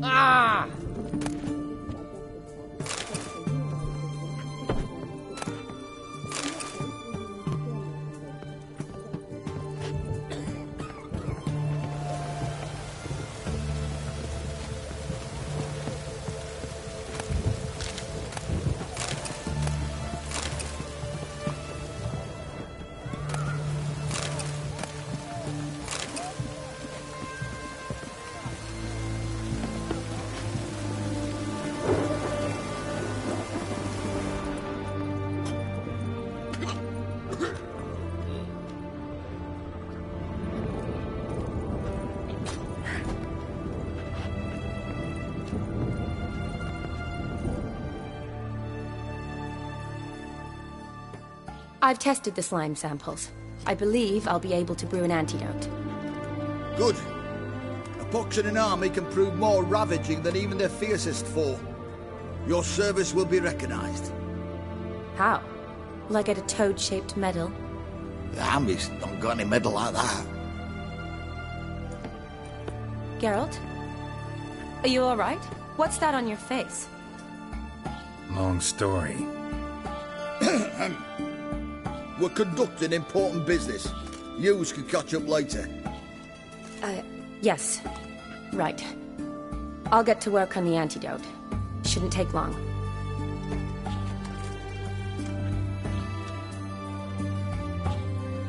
Ah! I've tested the slime samples. I believe I'll be able to brew an antidote. Good. A pox in an army can prove more ravaging than even their fiercest foe. Your service will be recognized. How? Will I get a toad-shaped medal? The army's not got any medal like that. Geralt? Are you alright? What's that on your face? Long story. We're conducting important business. Yous can catch up later. Yes. Right. I'll get to work on the antidote. Shouldn't take long.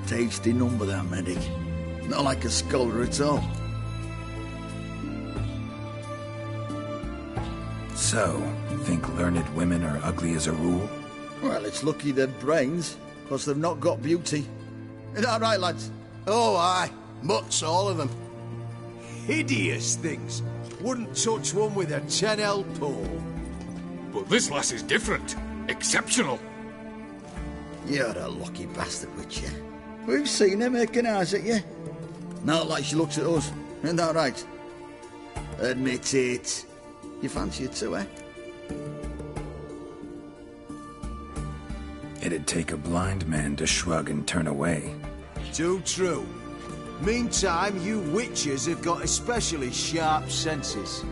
Tasty number, that medic. Not like a scholar at all. So, think learned women are ugly as a rule? Well, it's lucky they've brains, because they've not got beauty. Is that right, lads? Oh, aye. Mutts, all of them. Hideous things. Wouldn't touch one with a 10L pole. But this lass is different. Exceptional. You're a lucky bastard, Witcher. We've seen her making eyes at you. Not like she looks at us. Isn't that right? Admit it. You fancy it too, eh? It'd take a blind man to shrug and turn away. Too true. Meantime, you witches have got especially sharp senses.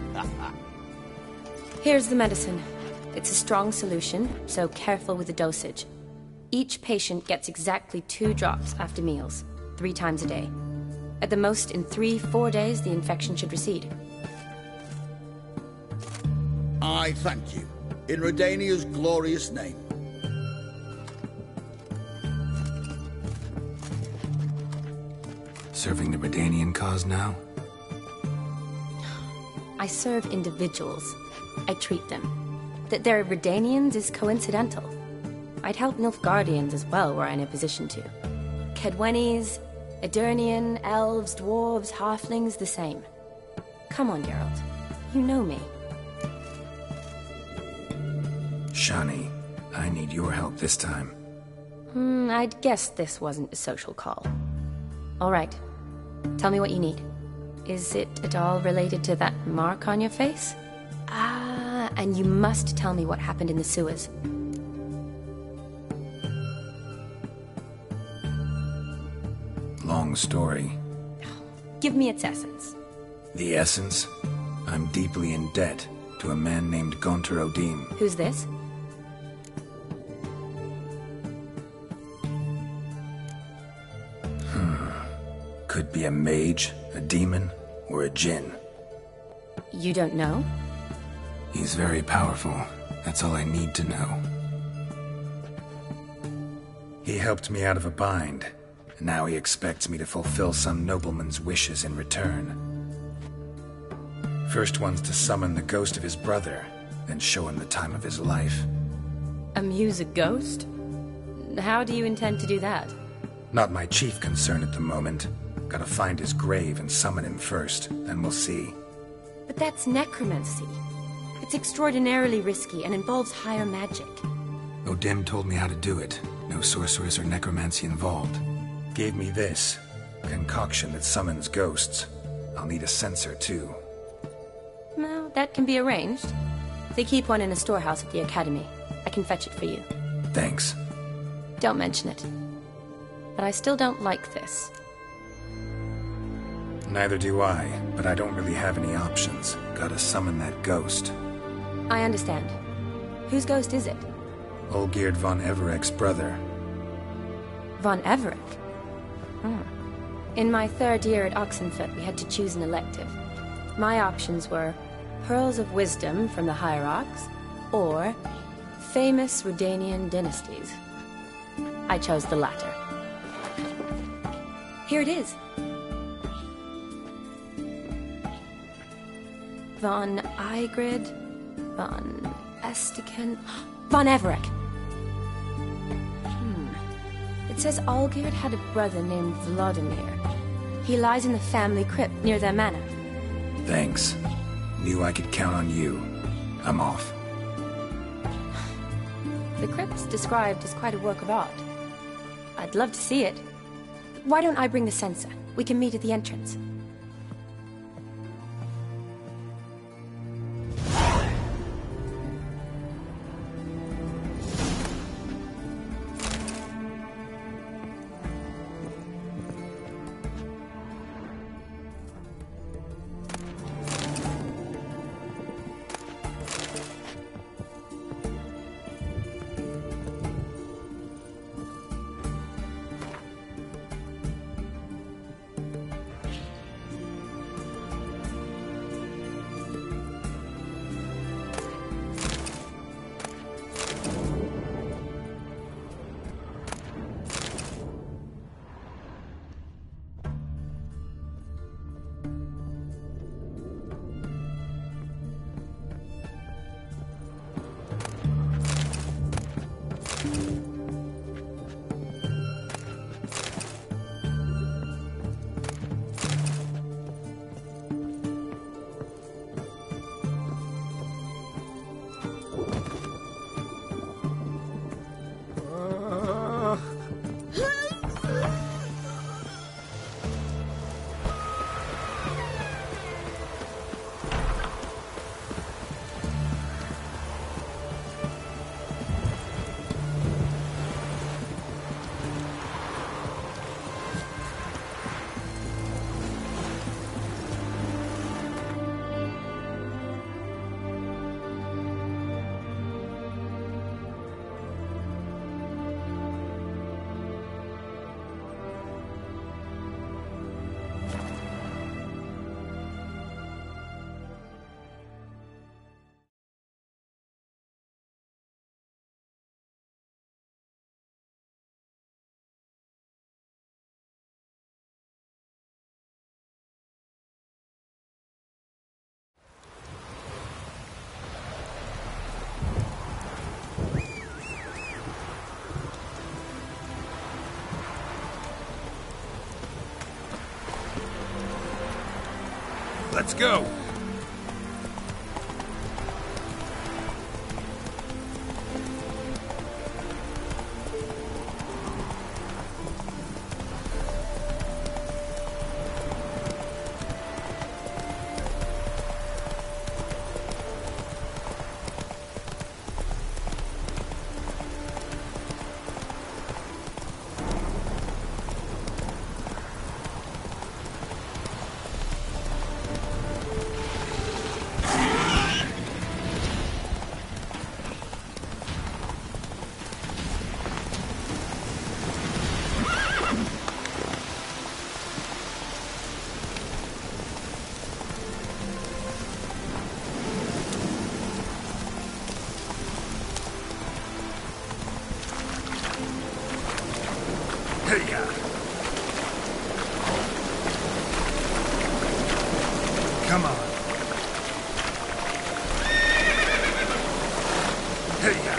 Here's the medicine. It's a strong solution, so careful with the dosage. Each patient gets exactly 2 drops after meals, 3 times a day. At the most, in 3-4 days, the infection should recede. I thank you. In Redania's glorious name. Serving the Redanian cause now? I serve individuals. I treat them. That they're Redanians is coincidental. I'd help Nilfgaardians as well were I in a position to. Kedwenis, Edirnian, elves, dwarves, halflings, the same. Come on, Geralt. You know me. Shani, I need your help this time. I'd guessed this wasn't a social call. All right. Tell me what you need. Is it at all related to that mark on your face? Ah, and you must tell me what happened in the sewers. Long story. Give me its essence. The essence? I'm deeply in debt to a man named Gaunter O'Deam. Who's this? Could be a mage, a demon, or a djinn. You don't know? He's very powerful. That's all I need to know. He helped me out of a bind. Now he expects me to fulfill some nobleman's wishes in return. First one's to summon the ghost of his brother, then show him the time of his life. Amuse a ghost? How do you intend to do that? Not my chief concern at the moment. Gotta find his grave and summon him first, then we'll see. But that's necromancy. It's extraordinarily risky and involves higher magic. O'Dim told me how to do it. No sorceress or necromancy involved. Gave me this. Concoction that summons ghosts. I'll need a censer, too. Well, that can be arranged. They keep one in a storehouse at the academy. I can fetch it for you. Thanks. Don't mention it. But I still don't like this. Neither do I, but I don't really have any options. Gotta summon that ghost. I understand. Whose ghost is it? Olgierd von Everek's brother. Von Everek? In my third year at Oxenfoot, we had to choose an elective. My options were Pearls of Wisdom from the Hierarchs, or famous Redanian dynasties. I chose the latter. Here it is. Von Igrid, von Estiken, von Everek. It says Olgierd had a brother named Vladimir. He lies in the family crypt near their manor. Thanks. Knew I could count on you. I'm off. The crypt's described as quite a work of art. I'd love to see it. Why don't I bring the censer? We can meet at the entrance. Let's go! Come on. Hey-ya.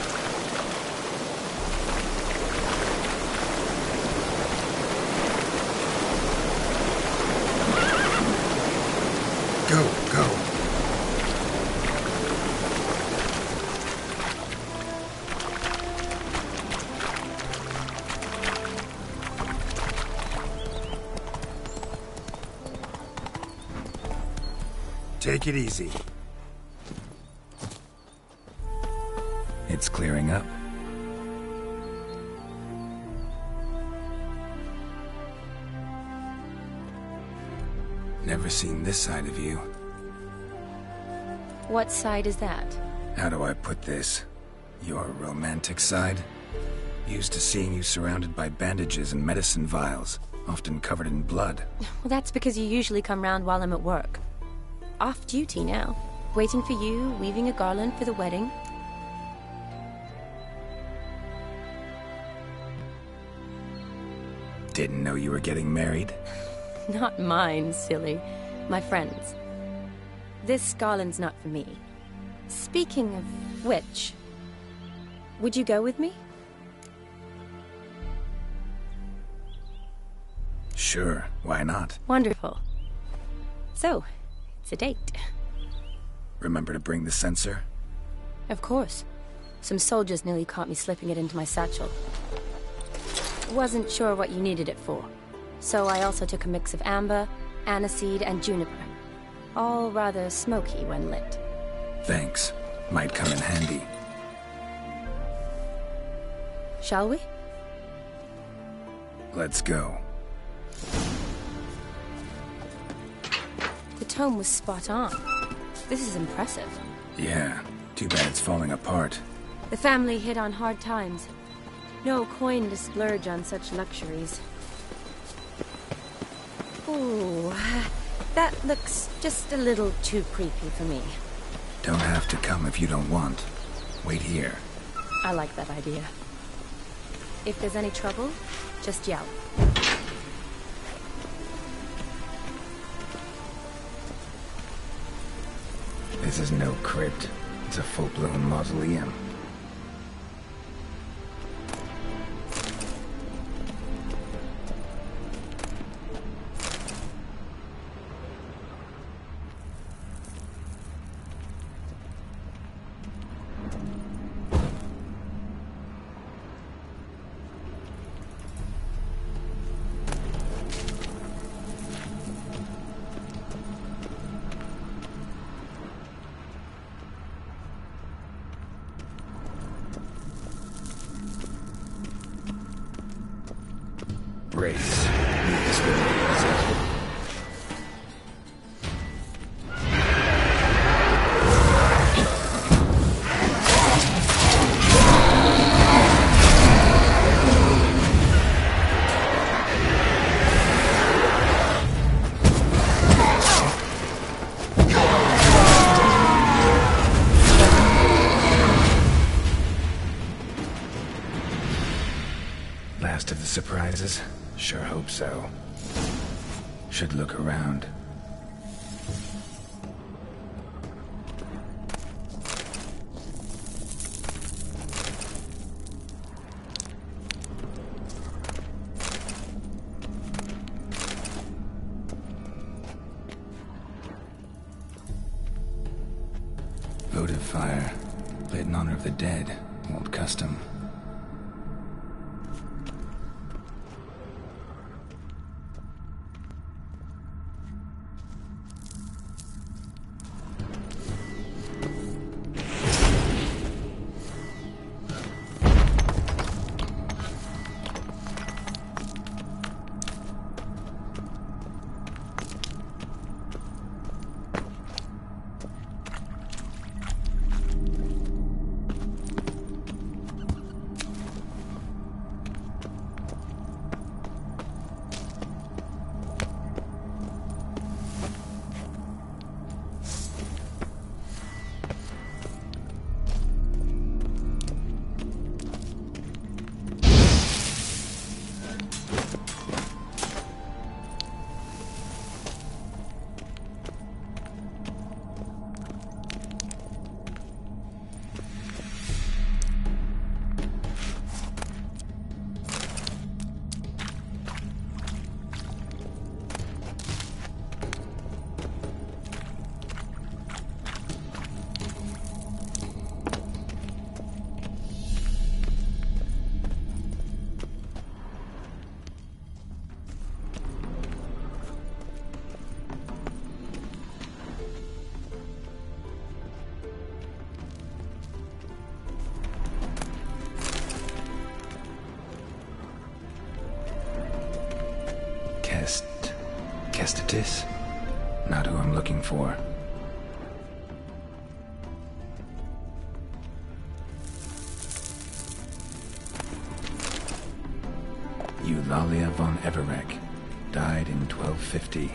Go, go. Take it easy. It's clearing up. Never seen this side of you. What side is that? How do I put this? Your romantic side? Used to seeing you surrounded by bandages and medicine vials, often covered in blood. Well, that's because you usually come round while I'm at work. Off duty now. Waiting for you, weaving a garland for the wedding. Didn't know you were getting married? Not mine, silly. My friend's. This garland's not for me. Speaking of which, would you go with me? Sure, why not? Wonderful. So, it's a date. Remember to bring the censer? Of course. Some soldiers nearly caught me slipping it into my satchel. Wasn't sure what you needed it for, so I also took a mix of amber, aniseed, and juniper. All rather smoky when lit. Thanks. Might come in handy. Shall we? Let's go. The tome was spot on. This is impressive. Yeah, too bad it's falling apart. The family hit on hard times. No coin to splurge on such luxuries. Ooh, that looks just a little too creepy for me. Don't have to come if you don't want. Wait here. I like that idea. If there's any trouble, just yell. This is no crypt. It's a full-blown mausoleum. Race. This will be easy. Last of the surprises? Sure hope so. Should look around. Votive fire. Lit in honor of the dead. Old custom. Kestatis? I'm looking for. Eulalia von Everec, died in 1250.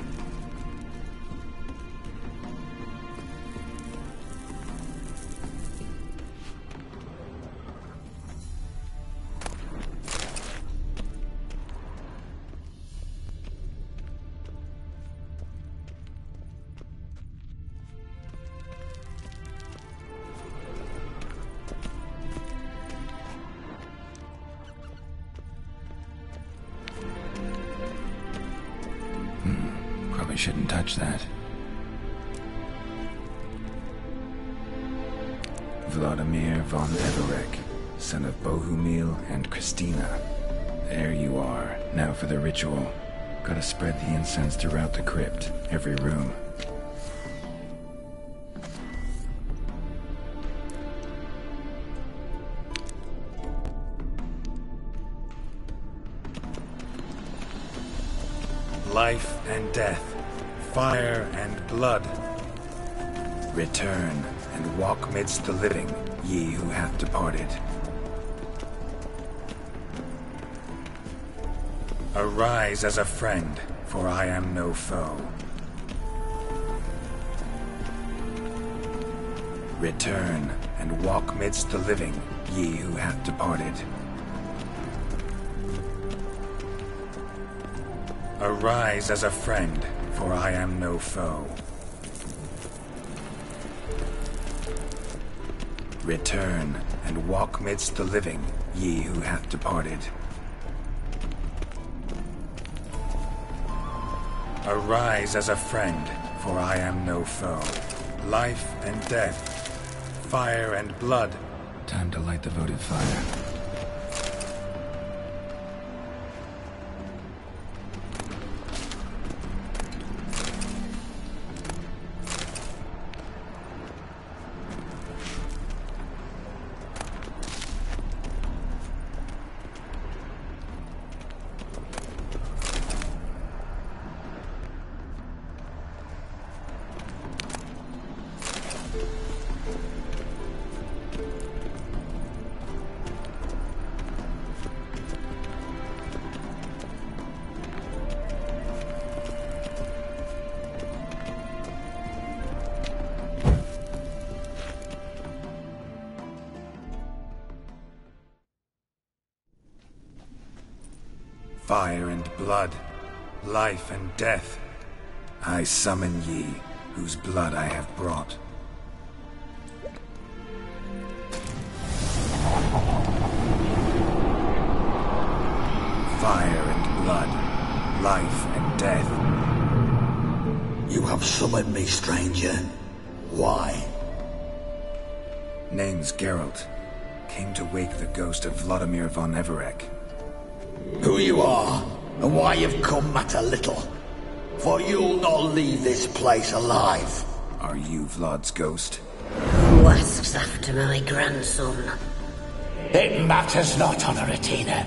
Probably shouldn't touch that. Vladimir von Everec, son of Bohumil and Christina. There you are. Now for the ritual. Gotta spread the incense throughout the crypt, every room. Life and death, fire and blood. Return and walk midst the living, ye who hath departed. Arise as a friend, for I am no foe. Return and walk midst the living, ye who hath departed. Arise as a friend, for I am no foe. Return and walk midst the living, ye who hath departed. Arise as a friend, for I am no foe. Life and death, fire and blood. Time to light the votive fire. Fire and blood, life and death. I summon ye, whose blood I have brought. Fire and blood, life and death. You have summoned me, stranger. Why? Name's Geralt. Came to wake the ghost of Vladimir von Everec. Who you are, and why you've come matter little. For you'll not leave this place alive. Are you Vlad's ghost? Who asks after my grandson? It matters not, Honoratina.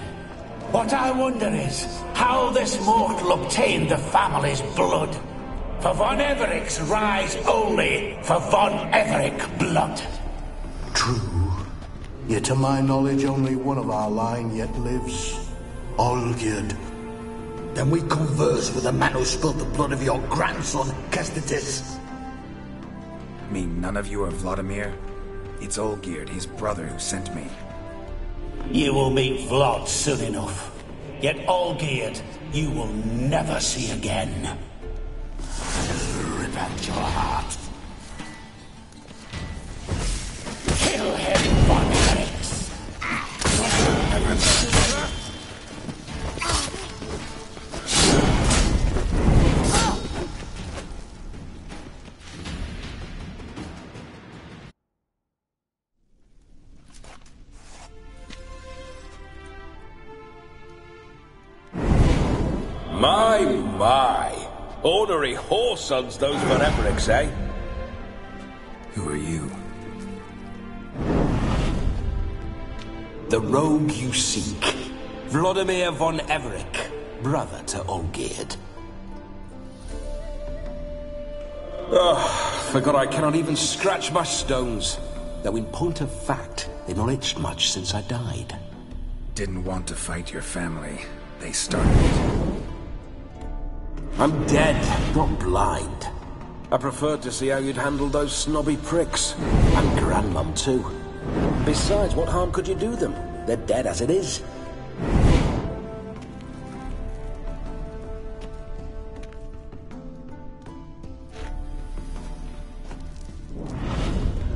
What I wonder is how this mortal obtained the family's blood. For von Everec's rise only for von Everec blood. True. Yet to my knowledge, only one of our line yet lives. Olgierd. Then we converse with the man who spilled the blood of your grandson, Kestetis. Mean none of you are Vladimir? It's Olgierd, his brother, who sent me. You will meet Vlad soon enough. Yet Olgierd, you will never see again. Rip out your heart. Kill him, von Everec. My. Ornery whoresons those von Everecs, eh? Who are you? The rogue you seek. Vladimir von Everec, brother to Olgierd. Forgot I cannot even scratch my stones. Though in point of fact, they've not itched much since I died. Didn't want to fight your family. They started it. I'm dead, not blind. I preferred to see how you'd handle those snobby pricks. And Grandmum, too. Besides, what harm could you do them? They're dead as it is.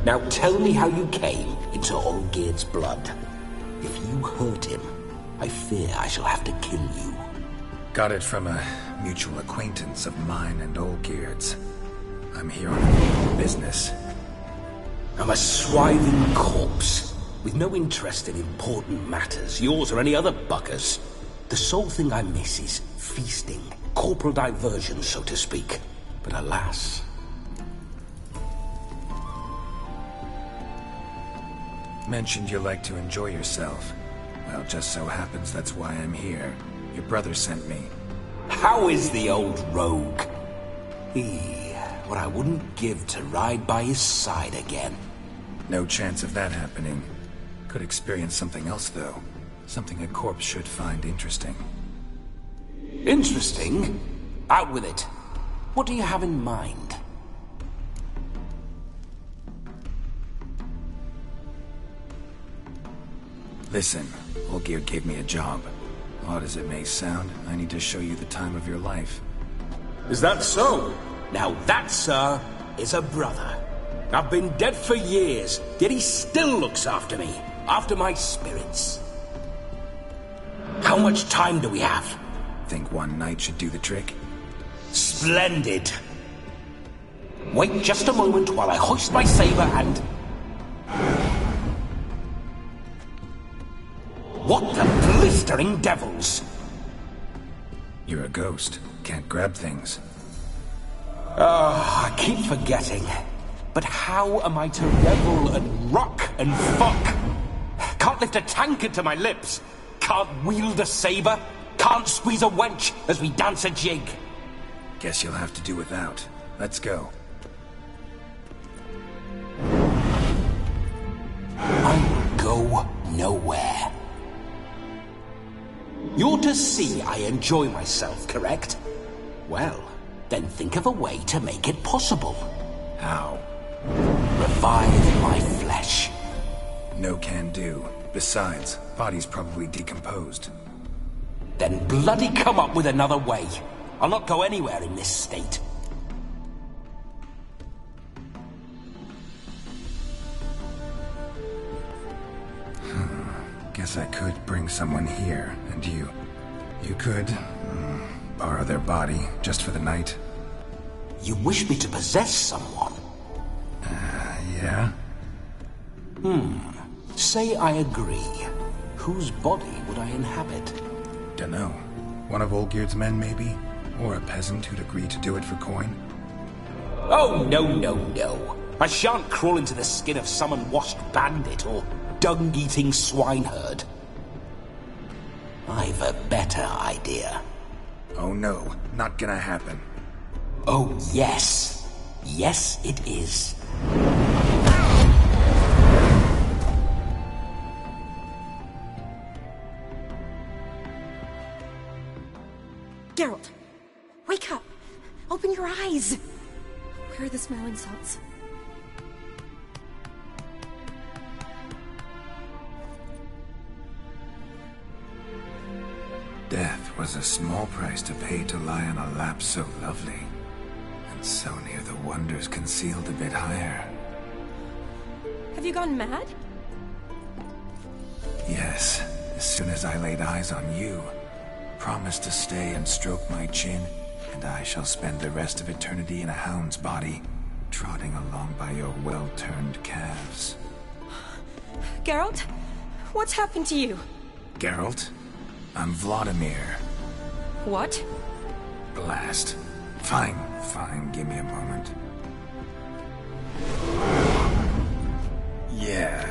Now tell me how you came into Olgierd's blood. If you hurt him, I fear I shall have to kill you. Got it from a mutual acquaintance of mine and Olgierd's. I'm here on business. I'm a swithing corpse, with no interest in important matters, yours or any other buggers. The sole thing I miss is feasting, corporal diversion, so to speak. But alas... Mentioned you like to enjoy yourself. Well, just so happens that's why I'm here. Your brother sent me. How is the old rogue? What I wouldn't give to ride by his side again. No chance of that happening. Could experience something else, though. Something a corpse should find interesting. Interesting? Out with it. What do you have in mind? Listen, Olgierd gave me a job. Odd as it may sound, I need to show you the time of your life. Is that so? Now that, sir, is a brother. I've been dead for years, yet he still looks after me, after my spirits. How much time do we have? Think one night should do the trick? Splendid. Wait just a moment while I hoist my saber and... What the blistering devils? You're a ghost. Can't grab things. I keep forgetting. But how am I to revel and rock and fuck? Can't lift a tankard to my lips. Can't wield a saber. Can't squeeze a wench as we dance a jig. Guess you'll have to do without. Let's go. I go nowhere. You're to see I enjoy myself, correct? Well, then think of a way to make it possible. How? Revive my flesh. No can do. Besides, body's probably decomposed. Then bloody come up with another way. I'll not go anywhere in this state. Guess I could bring someone here, and you could borrow their body just for the night. You wish me to possess someone? Yeah? Say I agree. Whose body would I inhabit? Dunno. One of Olgierd's men, maybe? Or a peasant who'd agree to do it for coin? Oh, no. I shan't crawl into the skin of some unwashed bandit or dung-eating swineherd. I've a better idea. Oh no, not gonna happen. Oh yes. Yes, it is. Geralt, wake up! Open your eyes! Where are the smelling salts? Death was a small price to pay to lie on a lap so lovely, and so near the wonders concealed a bit higher. Have you gone mad? Yes, as soon as I laid eyes on you, promised to stay and stroke my chin, and I shall spend the rest of eternity in a hound's body, trotting along by your well-turned calves. Geralt, what's happened to you? Geralt? I'm Vladimir. What? Blast. Fine, give me a moment. Yeah,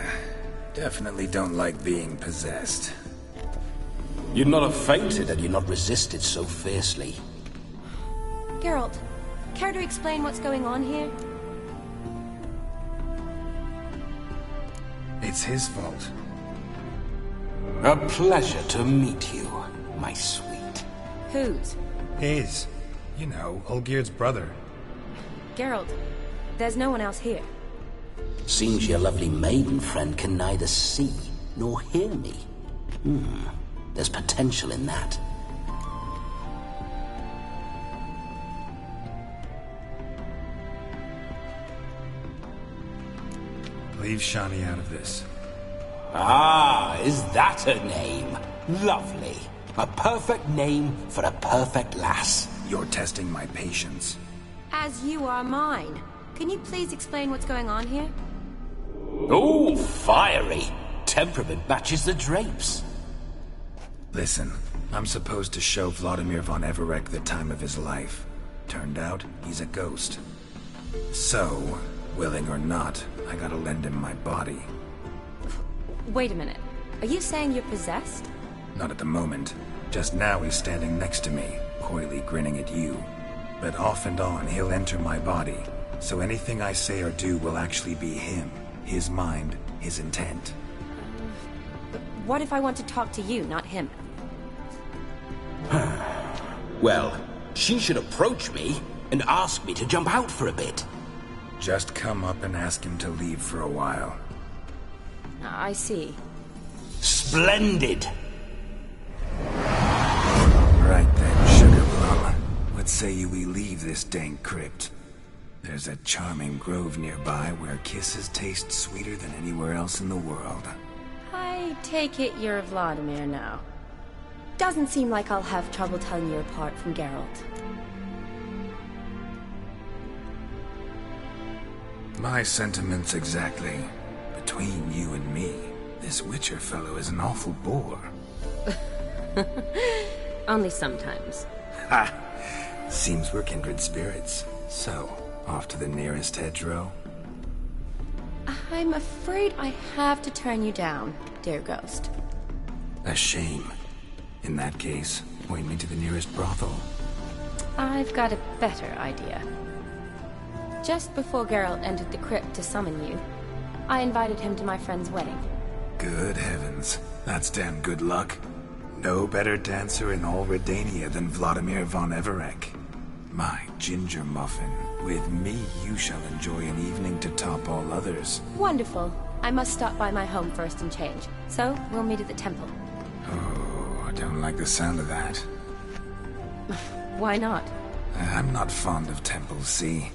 definitely don't like being possessed. You'd not have fainted had you not resisted so fiercely. Geralt, Care to explain what's going on here? It's his fault. A pleasure to meet you, my sweet. Whose? His. You know, Olgerd's brother. Geralt, there's no one else here. Seems your lovely maiden friend can neither see nor hear me. There's potential in that. Leave Shani out of this. Ah, is that her name? Lovely. A perfect name for a perfect lass. You're testing my patience. As you are mine. Can you please explain what's going on here? Oh, fiery. Temperament matches the drapes. Listen, I'm supposed to show Vladimir von Everec the time of his life. Turned out, he's a ghost. So, willing or not, I gotta lend him my body. Wait a minute. Are you saying you're possessed? Not at the moment. Just now he's standing next to me, coyly grinning at you. But off and on, he'll enter my body. So anything I say or do will actually be him. His mind, his intent. But what if I want to talk to you, not him? Well, she should approach me and ask me to jump out for a bit. Just come up and ask him to leave for a while. I see. Splendid! Right then, Sugar Plum. What say you we leave this dank crypt? There's a charming grove nearby where kisses taste sweeter than anywhere else in the world. I take it you're Vladimir now. Doesn't seem like I'll have trouble telling you apart from Geralt. My sentiments exactly. Between you and me, this Witcher fellow is an awful bore. Only sometimes. Ha! Seems we're kindred spirits. So, off to the nearest hedgerow? I'm afraid I have to turn you down, dear ghost. A shame. In that case, point me to the nearest brothel. I've got a better idea. Just before Geralt entered the crypt to summon you, I invited him to my friend's wedding. Good heavens. That's damn good luck. No better dancer in all Redania than Vladimir von Everec. My ginger muffin. With me, you shall enjoy an evening to top all others. Wonderful. I must stop by my home first and change. So, we'll meet at the temple. Oh, I don't like the sound of that. Why not? I'm not fond of temples, see?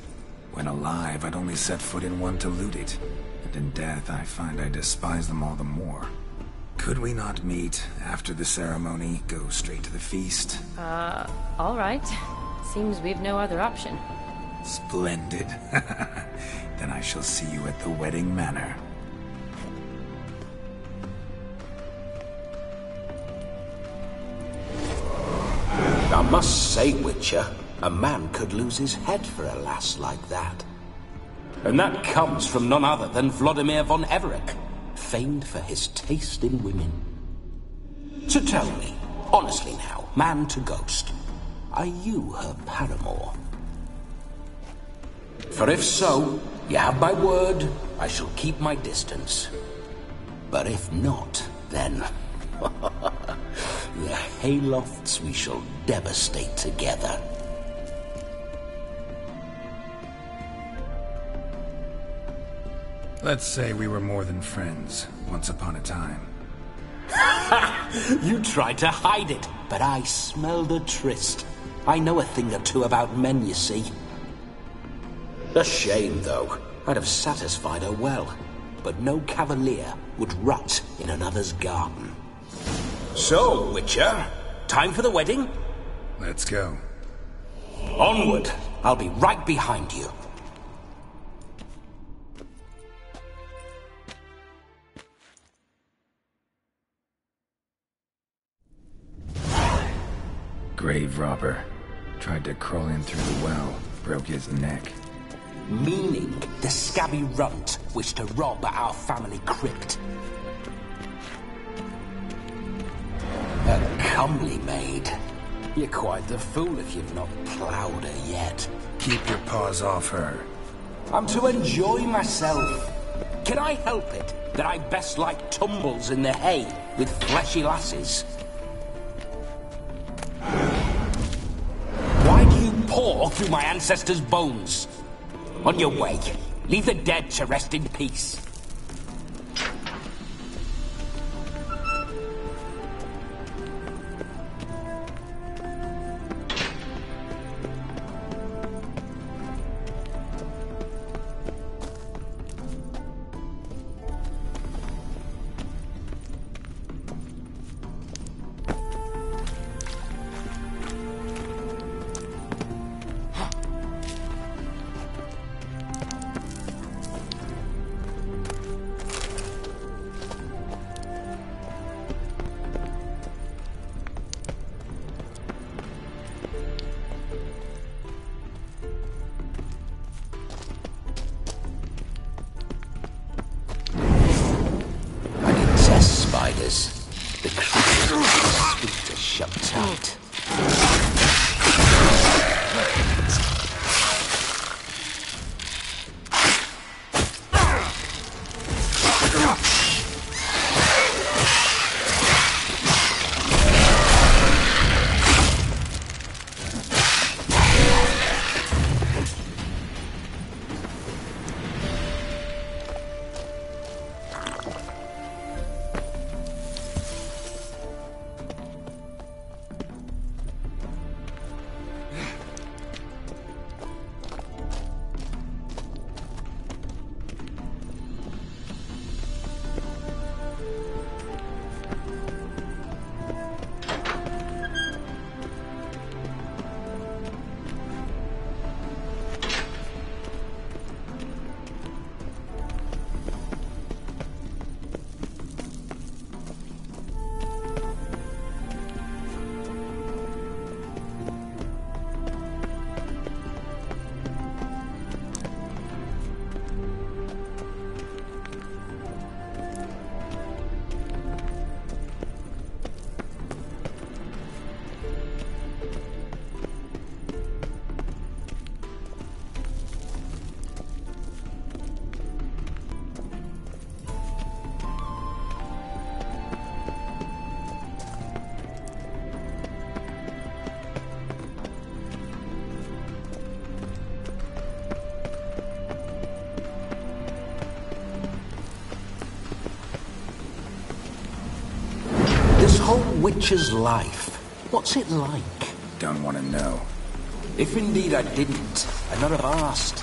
When alive, I'd only set foot in one to loot it. And in death, I find I despise them all the more. Could we not meet after the ceremony, go straight to the feast? All right. Seems we've no other option. Splendid. Then I shall see you at the wedding manor. I must say, Witcher, a man could lose his head for a lass like that. And that comes from none other than Vladimir von Everec, famed for his taste in women. So tell me, honestly now, man to ghost, are you her paramour? For if so, you have my word, I shall keep my distance. But if not, then the haylofts we shall devastate together. Let's say we were more than friends, once upon a time. You tried to hide it, but I smelled a tryst. I know a thing or two about men, you see. A shame, though. I'd have satisfied her well, but no cavalier would rut in another's garden. So, Witcher, time for the wedding? Let's go. Onward! I'll be right behind you. Grave robber. Tried to crawl in through the well, broke his neck. Meaning the scabby runt wished to rob our family crypt. A comely maid. You're quite the fool if you've not ploughed her yet. Keep your paws off her. I'm to enjoy myself. Can I help it that I best like tumbles in the hay with fleshy lasses? Why do you paw through my ancestors' bones? On your way, leave the dead to rest in peace. Spiders. The creatures are sweet to shut tight. This whole witcher's life, what's it like? Don't want to know. If indeed I didn't, I'd not have asked.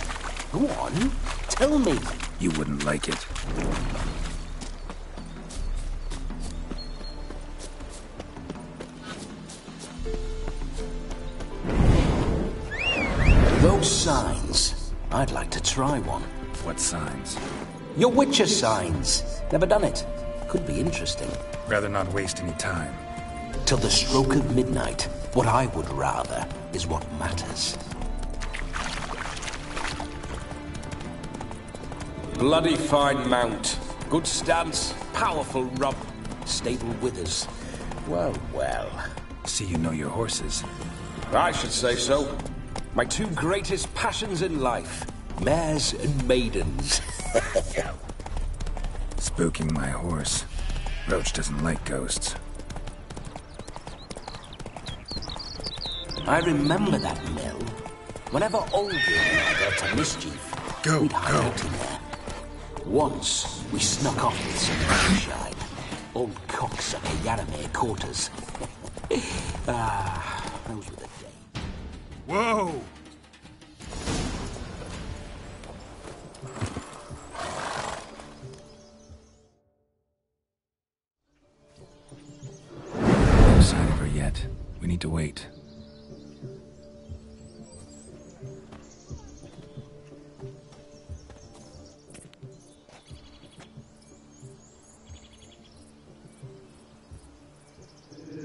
Go on, tell me. You wouldn't like it. Those signs, I'd like to try one. What signs? Your witcher signs. Never done it. Could be interesting. Rather not waste any time. Till the stroke of midnight, what I would rather is what matters. Bloody fine mount. Good stance, powerful rump, stable withers. Well, well. See you know your horses. I should say so. My two greatest passions in life. Mares and maidens. Spooking my horse. Roach doesn't like ghosts. I remember that mill. Whenever Olgir and I got to mischief, we'd hide out in there. Once, we snuck off with some moonshine. Old cocksucker Yaramir caught us. Those were the days. Whoa! No sign of her yet. We need to wait.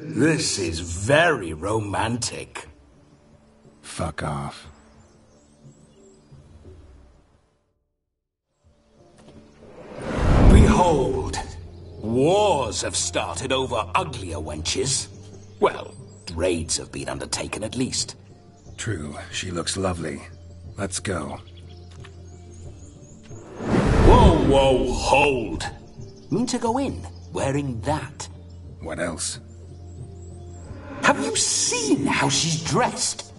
This is very romantic. Fuck off. Behold, wars have started over uglier wenches. Well, parades have been undertaken at least. True, she looks lovely. Let's go. Whoa, whoa, hold! Mean to go in, wearing that? What else? Have you seen how she's dressed?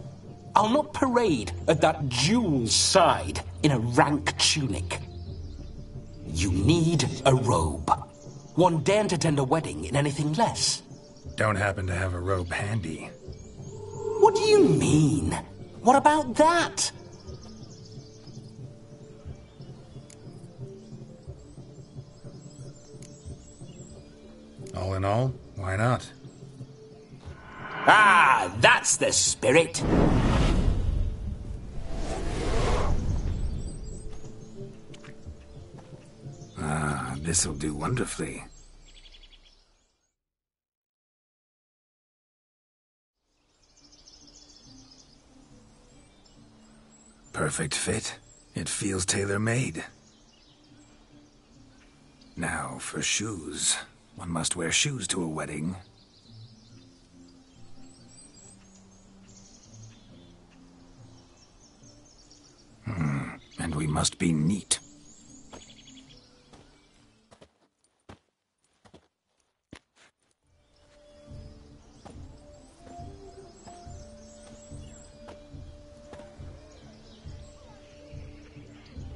I'll not parade at that jewel's side in a rank tunic. You need a robe. One daren't attend a wedding in anything less. Don't happen to have a robe handy. What do you mean? What about that? All in all, why not? Ah, that's the spirit. Ah, this'll do wonderfully. Perfect fit. It feels tailor-made. Now for shoes. One must wear shoes to a wedding. And we must be neat.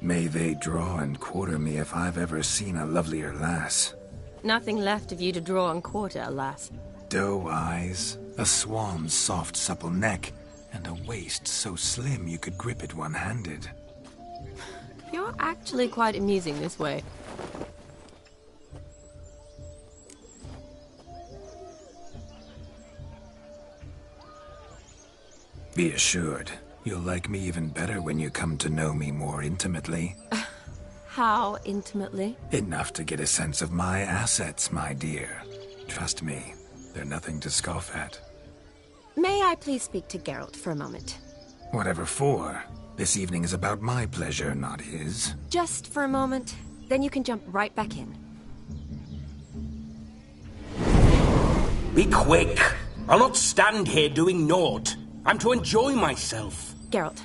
May they draw and quarter me if I've ever seen a lovelier lass. Nothing left of you to draw and quarter, alas. Doe eyes, a swan's soft supple neck, and a waist so slim you could grip it one-handed. You're actually quite amusing this way. Be assured, you'll like me even better when you come to know me more intimately. How intimately? Enough to get a sense of my assets, my dear. Trust me, they're nothing to scoff at. May I please speak to Geralt for a moment? Whatever for. This evening is about my pleasure, not his. Just for a moment, then you can jump right back in. Be quick! I'll not stand here doing naught. I'm to enjoy myself. Geralt,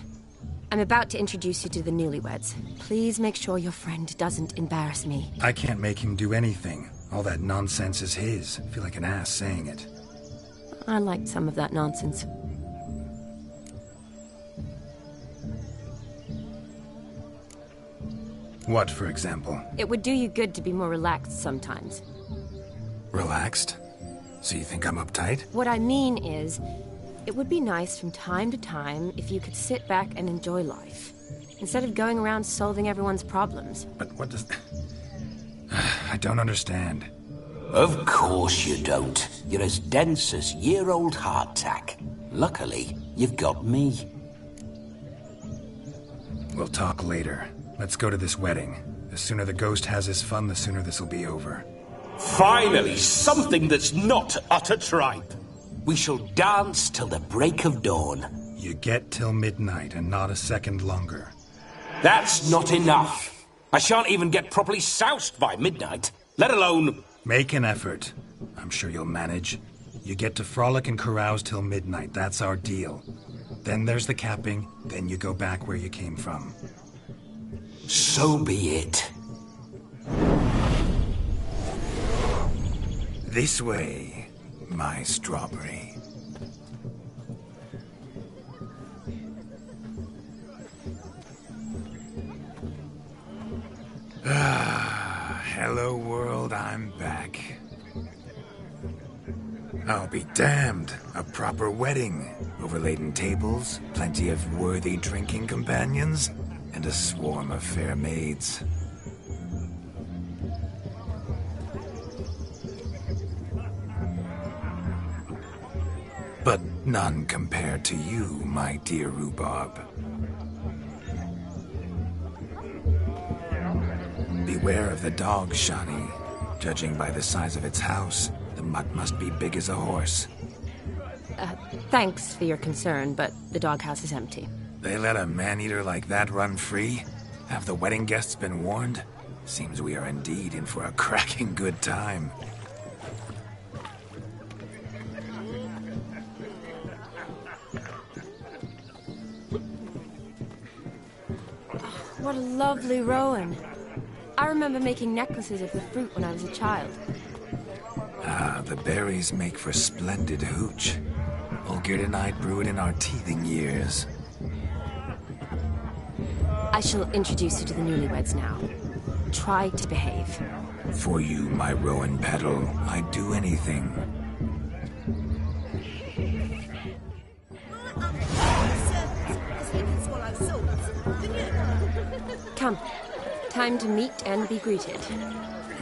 I'm about to introduce you to the newlyweds. Please make sure your friend doesn't embarrass me. I can't make him do anything. All that nonsense is his. I feel like an ass saying it. I liked some of that nonsense. What, for example? It would do you good to be more relaxed sometimes. Relaxed? So you think I'm uptight? What I mean is, it would be nice from time to time if you could sit back and enjoy life, instead of going around solving everyone's problems. But what does... I don't understand. Of course you don't. You're as dense as year-old hardtack. Luckily, you've got me. We'll talk later. Let's go to this wedding. The sooner the ghost has his fun, the sooner this'll be over. Finally, something that's not utter tripe. We shall dance till the break of dawn. You get till midnight and not a second longer. That's not enough. I shan't even get properly soused by midnight, let alone... Make an effort. I'm sure you'll manage. You get to frolic and carouse till midnight. That's our deal. Then there's the capping, then you go back where you came from. So be it. This way, my strawberry. Ah, hello world, I'm back. I'll be damned. A proper wedding. Overladen tables, plenty of worthy drinking companions, and a swarm of fair maids. But none compared to you, my dear rhubarb. Beware of the dog, Shani. Judging by the size of its house, the mutt must be big as a horse. Thanks for your concern, but the doghouse is empty. They let a man-eater like that run free? Have the wedding guests been warned? Seems we are indeed in for a cracking good time. what a lovely rowan. I remember making necklaces of the fruit when I was a child. Ah, the berries make for splendid hooch. Olgerd and I brew it in our teething years. I shall introduce you to the newlyweds now. Try to behave. For you, my rowan petal, I'd do anything. Come. Time to meet and be greeted.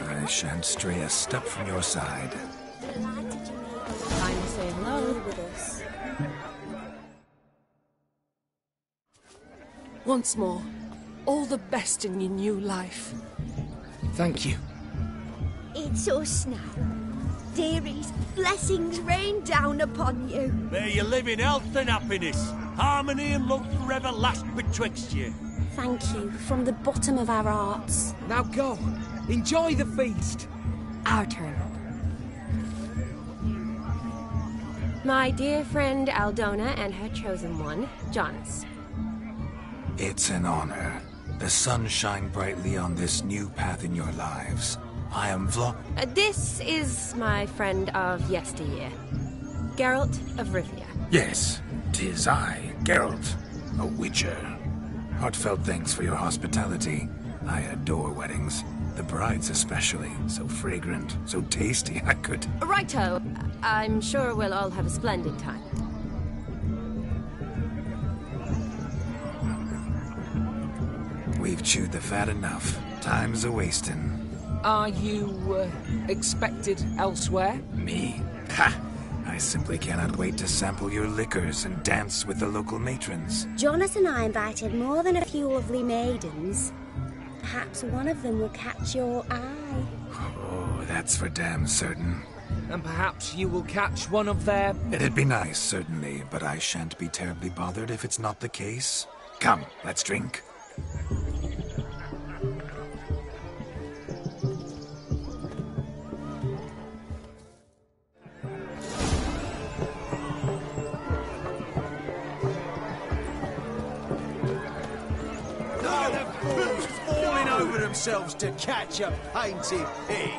I shan't stray a step from your side. Time to say hello with us. Once more, all the best in your new life. Thank you. It's us now. Dearies, blessings rain down upon you. May you live in health and happiness. Harmony and love forever last betwixt you. Thank you from the bottom of our hearts. Now go. Enjoy the feast. Our turn. My dear friend Aldona and her chosen one, Jonas. It's an honor. The sun shine brightly on this new path in your lives. I am This is my friend of yesteryear, Geralt of Rivia. Yes, 'tis I, Geralt, a witcher. Heartfelt thanks for your hospitality. I adore weddings. The brides especially. So fragrant, so tasty, I could... Righto. I'm sure we'll all have a splendid time. We've chewed the fat enough. Time's a-wasting. Are you, expected elsewhere? Me? Ha! I simply cannot wait to sample your liquors and dance with the local matrons. Jonas and I invited more than a few lovely maidens. Perhaps one of them will catch your eye. Oh, that's for damn certain. And perhaps you will catch one of their... It'd be nice, certainly, but I shan't be terribly bothered if it's not the case. Come, let's drink. Themselves to catch a painted pig.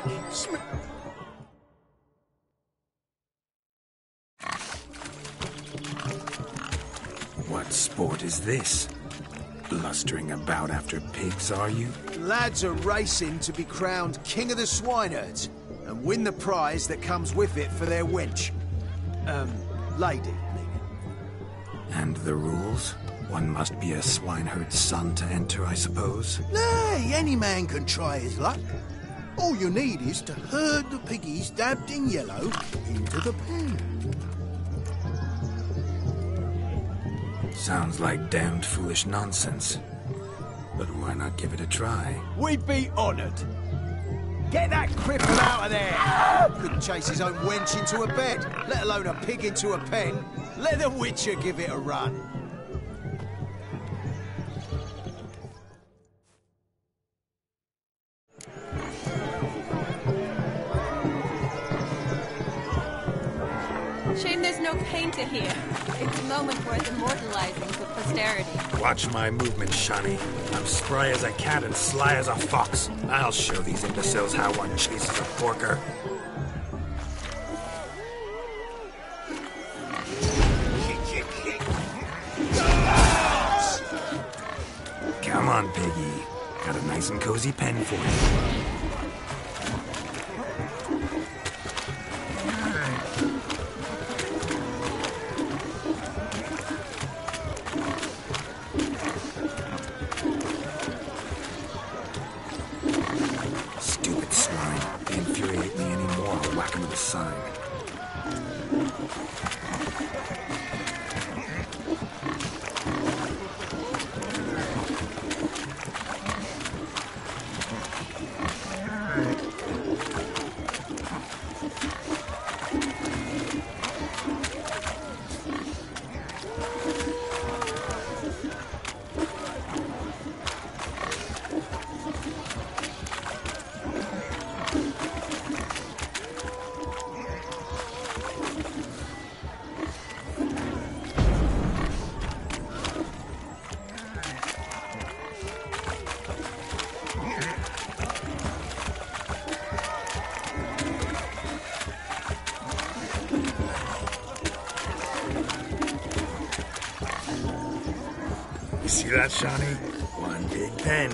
What sport is this? Blustering about after pigs, are you? Lads are racing to be crowned King of the Swineherds and win the prize that comes with it for their wench. Lady. And the rules? One must be a swineherd's son to enter, I suppose? Nay, any man can try his luck. All you need is to herd the piggies dabbed in yellow into the pen. Sounds like damned foolish nonsense. But why not give it a try? We'd be honoured. Get that cripple out of there! Couldn't chase his own wench into a bed, let alone a pig into a pen. Let the Witcher give it a run. Shame there's no painter here. It's a moment worth immortalizing for posterity. Watch my movement, Shani. I'm spry as a cat and sly as a fox. I'll show these imbeciles how one chases a porker. Come on, piggy. Got a nice and cozy pen for you. Stupid swine. They infuriate me anymore. I'll whack him with a sign. See that, Shawnee? One big pen.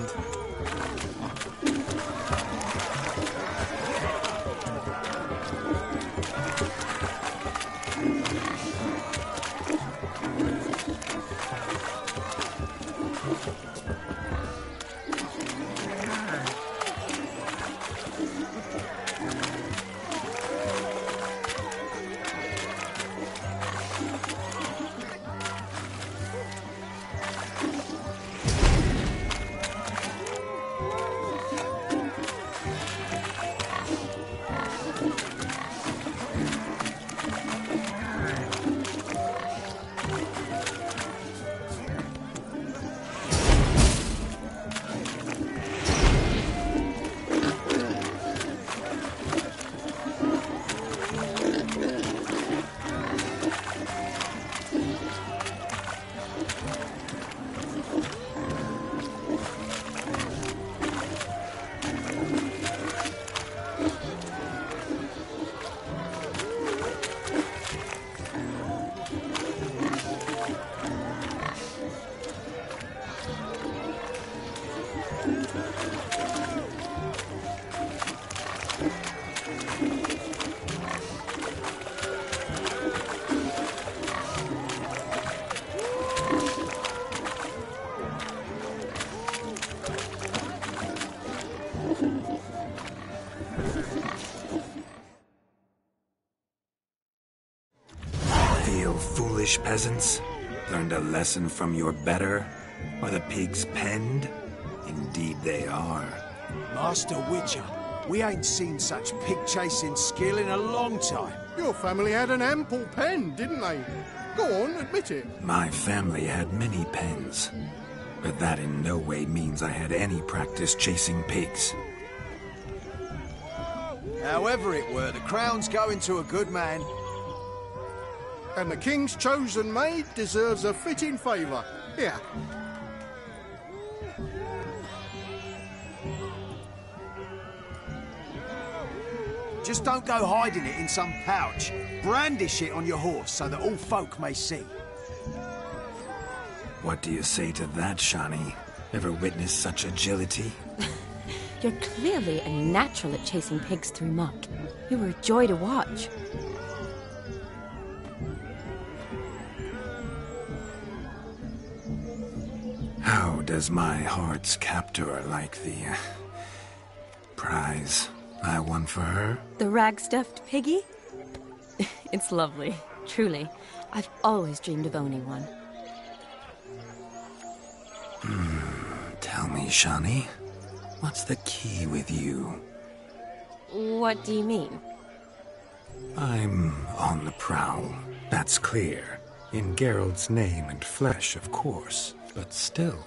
Foolish peasants? Learned a lesson from your better? Are the pigs penned? Indeed they are. Master Witcher, we ain't seen such pig-chasing skill in a long time. Your family had an ample pen, didn't they? Go on, admit it. My family had many pens, but that in no way means I had any practice chasing pigs. However it were, the crown's going to a good man. And the king's chosen maid deserves a fitting favour. Here. Just don't go hiding it in some pouch. Brandish it on your horse so that all folk may see. What do you say to that, Shawnee? Ever witnessed such agility? You're clearly a natural at chasing pigs through muck. You were a joy to watch. How does my heart's captor like the prize I won for her? The rag-stuffed piggy? It's lovely, truly. I've always dreamed of owning one. Tell me, Shawnee, what's the key with you? What do you mean? I'm on the prowl, that's clear. In Geralt's name and flesh, of course. But still,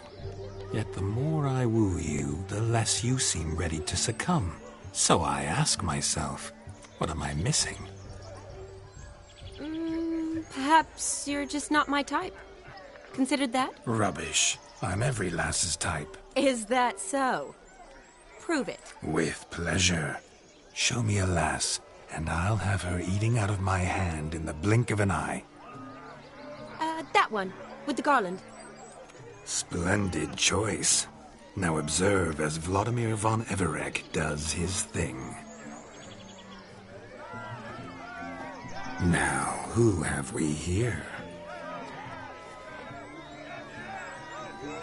yet the more I woo you, the less you seem ready to succumb. So I ask myself, what am I missing? Perhaps you're just not my type. Considered that? Rubbish. I'm every lass's type. Is that so? Prove it. With pleasure. Show me a lass, and I'll have her eating out of my hand in the blink of an eye. That one, with the garland. Splendid choice. Now observe as Vladimir von Everec does his thing. Now, who have we here?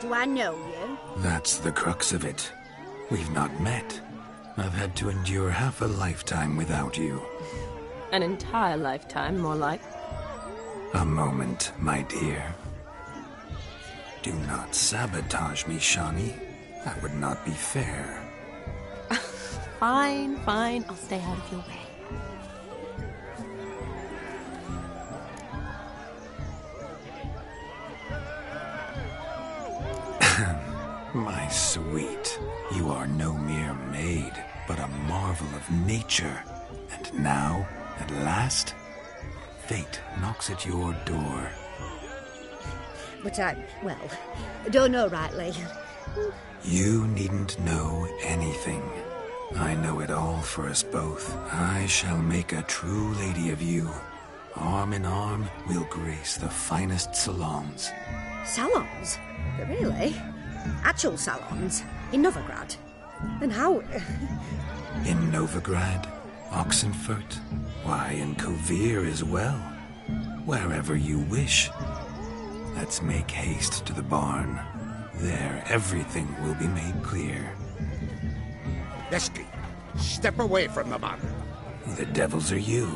Do I know you? That's the crux of it. We've not met. I've had to endure half a lifetime without you. An entire lifetime, more like. A moment, my dear. Do not sabotage me, Shawnee. That would not be fair. Fine, fine. I'll stay out of your way. My sweet, you are no mere maid, but a marvel of nature. And now, at last, fate knocks at your door. But I don't know rightly. You needn't know anything. I know it all for us both. I shall make a true lady of you. Arm in arm, we'll grace the finest salons. Salons? Really? Actual salons? In Novigrad? And how... In Novigrad, Oxenfurt, why, in Kovir as well. Wherever you wish. Let's make haste to the barn. There, everything will be made clear. Lesky, step away from the man. The devils are you.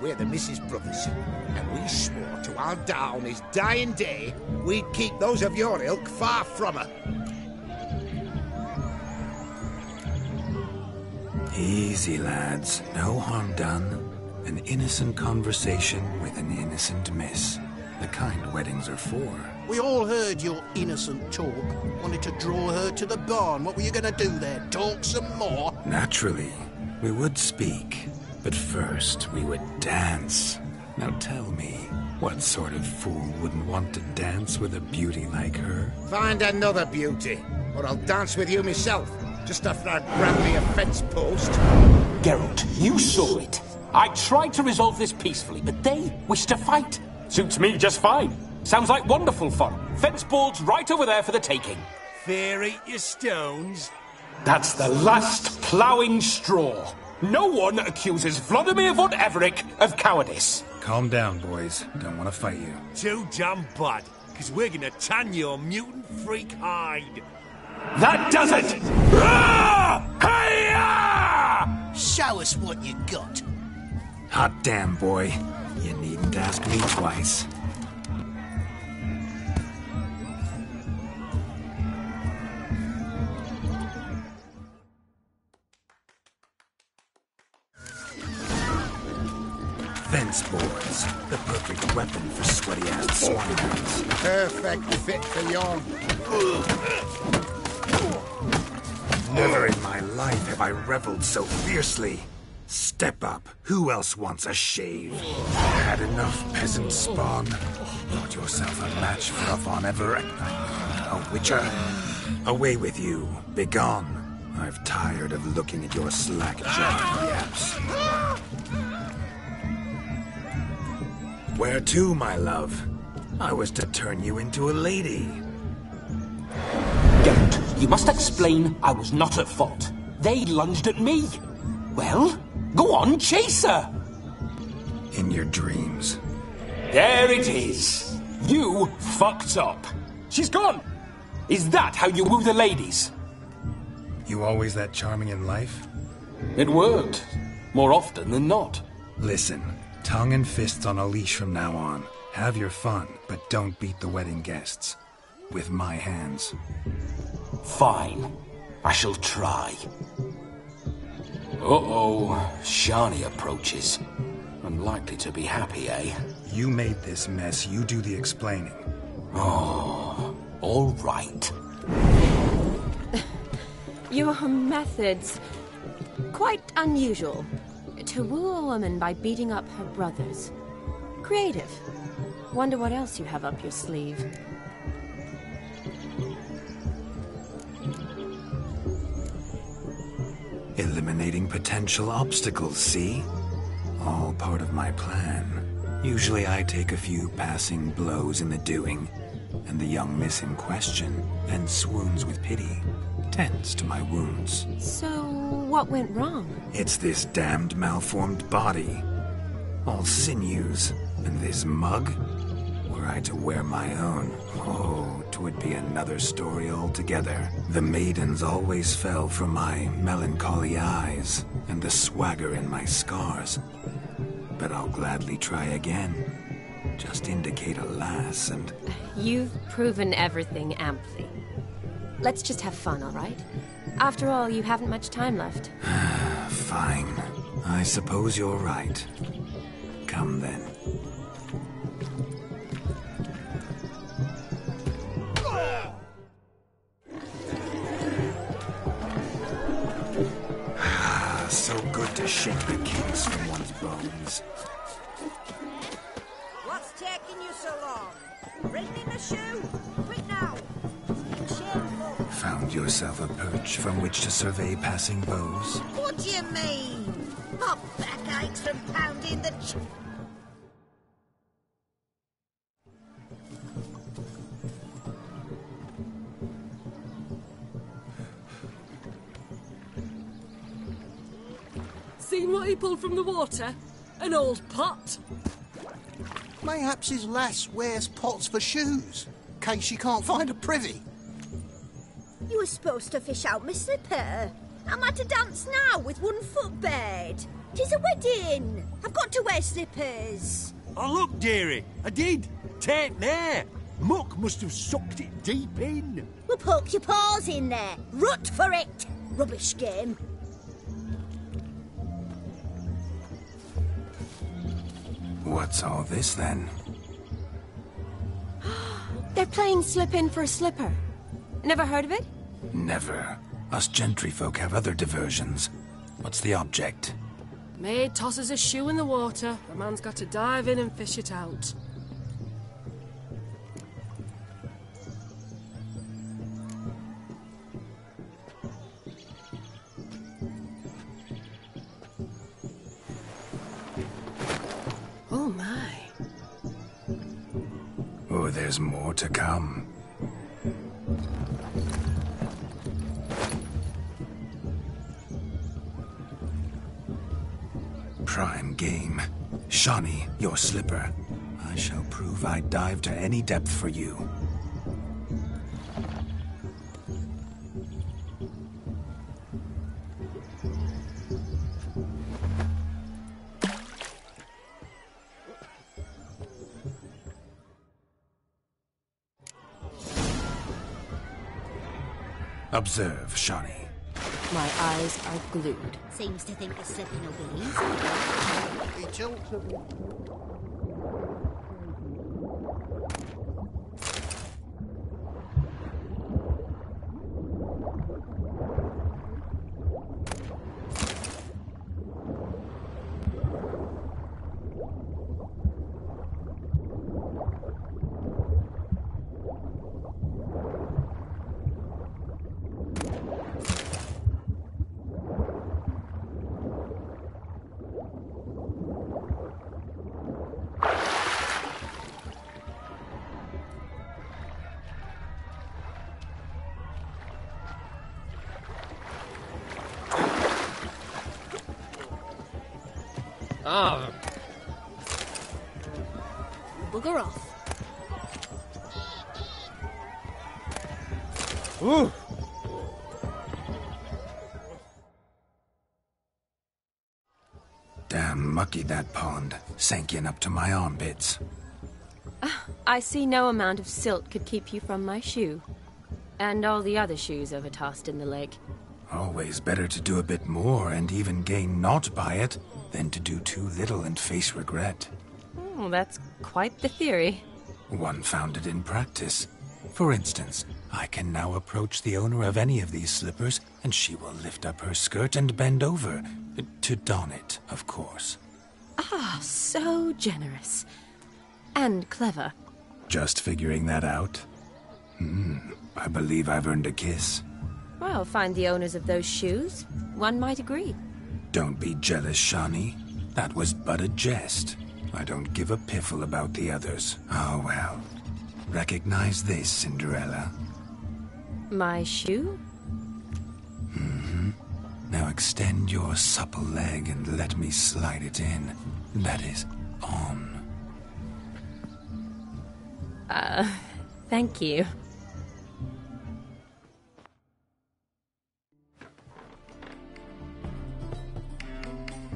We're the Mrs. Brothers, and we swore to our down his dying day we'd keep those of your ilk far from her. Easy, lads. No harm done. An innocent conversation with an innocent miss. The kind weddings are for. We all heard your innocent talk. Wanted to draw her to the barn. What were you going to do there? Talk some more? Naturally. We would speak. But first, we would dance. Now tell me, what sort of fool wouldn't want to dance with a beauty like her? Find another beauty, or I'll dance with you myself, just after I grab me a fence post. Geralt, you saw it. I tried to resolve this peacefully, but they wish to fight. Suits me just fine. Sounds like wonderful fun. Fence boards right over there for the taking. Fear eat your stones. That's the last ploughing straw. No one accuses Vladimir von Everec of cowardice. Calm down, boys. Don't want to fight you. Too damn bad, because we're gonna tan your mutant freak hide. That does it! Hi-ya! Show us what you got. Hot damn, boy. You needn't ask me twice. Fence boards. The perfect weapon for sweaty-ass swinehunds. Perfect fit for yon. Never in my life have I reveled so fiercely. Step up. Who else wants a shave? Had enough, peasant spawn. Got yourself a match for a Von Everec. A witcher. Away with you. Begone. I've tired of looking at your slack-jawed yaps. Where to, my love? I was to turn you into a lady. Geralt, you must explain I was not at fault. They lunged at me. Well, go on, chase her. In your dreams. There it is. You fucked up. She's gone. Is that how you woo the ladies? You always that charming in life? It worked. More often than not. Listen, tongue and fists on a leash from now on. Have your fun, but don't beat the wedding guests. With my hands. Fine. I shall try. Uh-oh. Shani approaches. Unlikely to be happy, eh? You made this mess. You do the explaining. Oh, all right. Your methods... quite unusual. To woo a woman by beating up her brothers. Creative. Wonder what else you have up your sleeve. Eliminating potential obstacles, see? All part of my plan. Usually I take a few passing blows in the doing, and the young miss in question then swoons with pity, tends to my wounds. So, what went wrong? It's this damned malformed body. All sinews, and this mug? Were I to wear my own, oh, 'twould be another story altogether. The maidens always fell from my melancholy eyes, and the swagger in my scars. But I'll gladly try again. Just indicate a lass and... You've proven everything amply. Let's just have fun, all right? After all, you haven't much time left. Fine. I suppose you're right. Come then. So good to shake the kinks from one's bones. What's taking you so long? Bring me the shoe. Quick now. Shameful. Found yourself a perch from which to survey passing beaux? What do you mean? My back aches from pounding the... Seen what he pulled from the water? An old pot. Mayhaps his lass wears pots for shoes, case she can't find a privy. You were supposed to fish out my slipper. Am I to dance now with one foot bared? 'Tis a wedding. I've got to wear slippers. Oh, look, dearie, I did. Tain't there. Muck must have sucked it deep in. Well, poke your paws in there. Rut for it. Rubbish game. What's all this, then? They're playing slip-in for a slipper. Never heard of it? Never. Us gentry folk have other diversions. What's the object? The maid tosses a shoe in the water. The man's got to dive in and fish it out. Oh, my. Oh, there's more to come. Prime game. Shawnee, your slipper. I shall prove I'd dive to any depth for you. Observe, Shawnee. My eyes are glued. Seems to think the slipping will be easy. He tilts at me. Ah. Bugger off. Ooh. Damn mucky, that pond. Sank in up to my armpits. I see no amount of silt could keep you from my shoe. And all the other shoes overtossed in the lake. Always better to do a bit more and even gain naught by it than to do too little and face regret. Oh, that's quite the theory. One founded in practice. For instance, I can now approach the owner of any of these slippers, and she will lift up her skirt and bend over. To don it, of course. Ah, so generous. And clever. Just figuring that out? I believe I've earned a kiss. Well, find the owners of those shoes. One might agree. Don't be jealous, Shawnee. That was but a jest. I don't give a piffle about the others. Oh, well. Recognize this, Cinderella. My shoe? Now extend your supple leg and let me slide it in. That is, on. Thank you.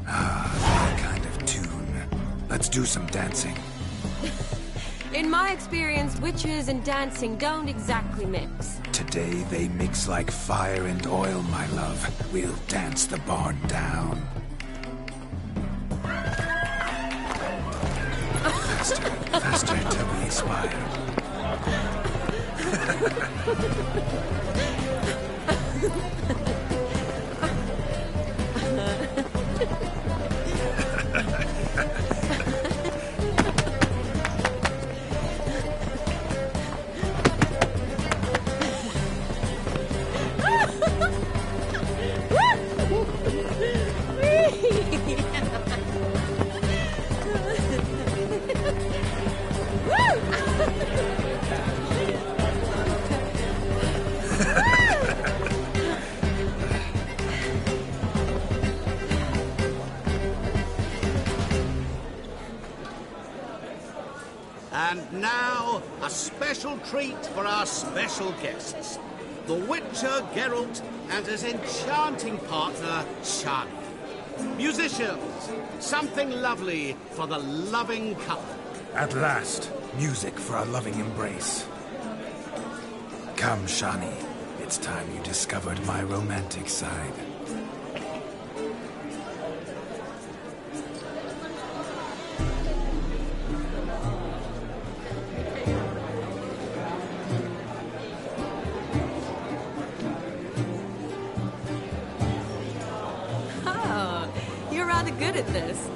That kind of tune. Let's do some dancing. In my experience, witches and dancing don't exactly mix. Today they mix like fire and oil, my love. We'll dance the barn down. Faster, faster till we expire. And now, a special treat for our special guests. The Witcher Geralt and his enchanting partner, Shani. Musicians, something lovely for the loving couple. At last, music for a loving embrace. Come, Shani. It's time you discovered my romantic side. Oh, you're rather good at this.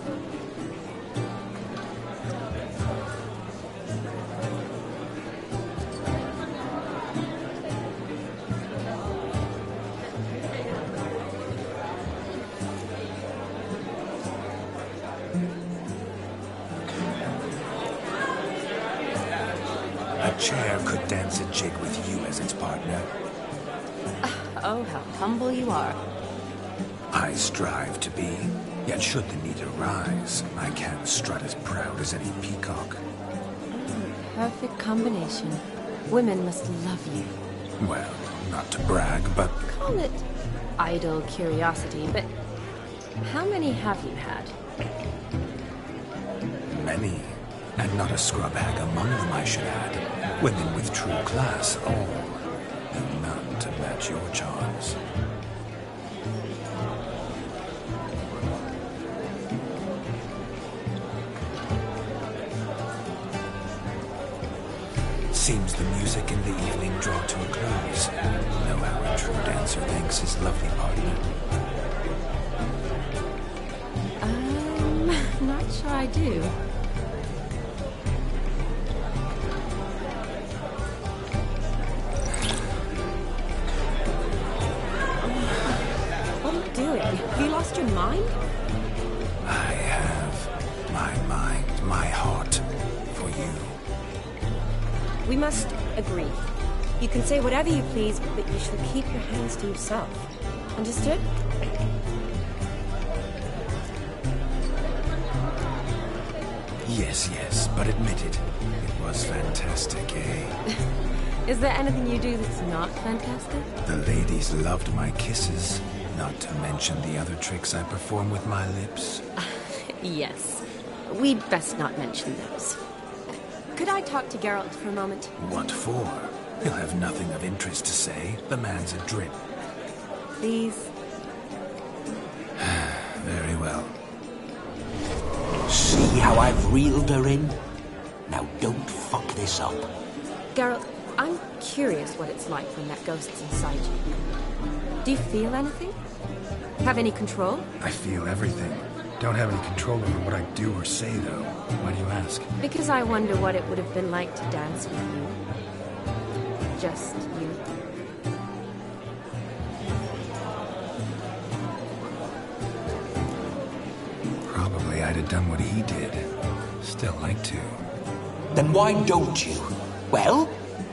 A chair could dance a jig with you as its partner. Oh, how humble you are. I strive to be, yet should the need arise, I can strut as proud as any peacock. Perfect combination. Women must love you. Well, not to brag, but... Call it idle curiosity, but how many have you had? Many. And not a scrub hag among them, I should add. Women with true class, all. And none to match your charms. Seems the music in the evening draw to a close. Know how a true dancer thanks his lovely partner. Not sure I do. What are you doing? Have you lost your mind? I have my mind, my heart, for you. We must agree. You can say whatever you please, but you shall keep your hands to yourself. Understood? Yes, but admitted, it was fantastic, eh? Is there anything you do that's not fantastic? The ladies loved my kisses, not to mention the other tricks I perform with my lips. Yes. We'd best not mention those. Could I talk to Geralt for a moment? What for? He'll have nothing of interest to say. The man's adrip. Please? Very well. See how I've reeled her in? Now don't fuck this up. Geralt, I'm curious what it's like when that ghost's inside you. Do you feel anything? Have any control? I feel everything. Don't have any control over what I do or say, though. Why do you ask? Because I wonder what it would have been like to dance with you. Just you. Probably I'd have done what he did. Still like to. Then why don't you? Well,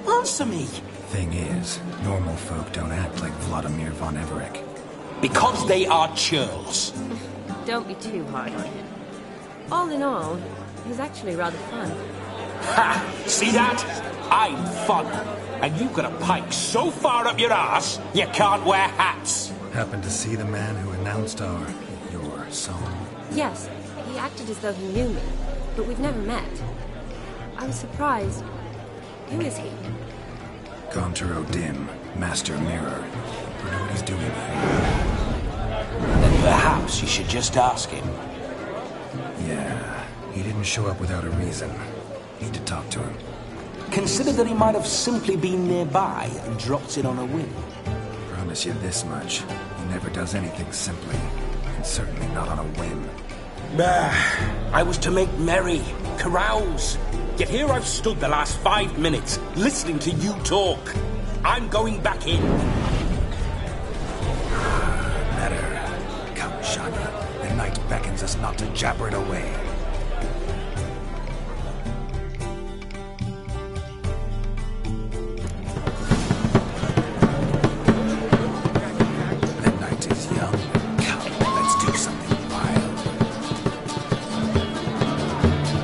answer me. Thing is, normal folk don't act like Vladimir von Everec. Because they are churls. Don't be too hard on him. All in all, he's actually rather fun. Ha! See that? I'm fun. And you've got a pike so far up your ass, you can't wear hats. Happened to see the man who announced your song? Yes, he acted as though he knew me, but we've never met. I was surprised. Who is he? Gaunter O'Dim, Master Mirror. You know what he's doing here? Then perhaps you should just ask him. Yeah, he didn't show up without a reason. Need to talk to him. Consider that he might have simply been nearby and dropped in on a whim. Promise you this much. He never does anything simply, and certainly not on a whim. I was to make merry, carouse. Yet here I've stood the last 5 minutes, listening to you talk. I'm going back in. Better. Come, Shani. The night beckons us not to jabber it away. The night is young. Come, let's do something wild.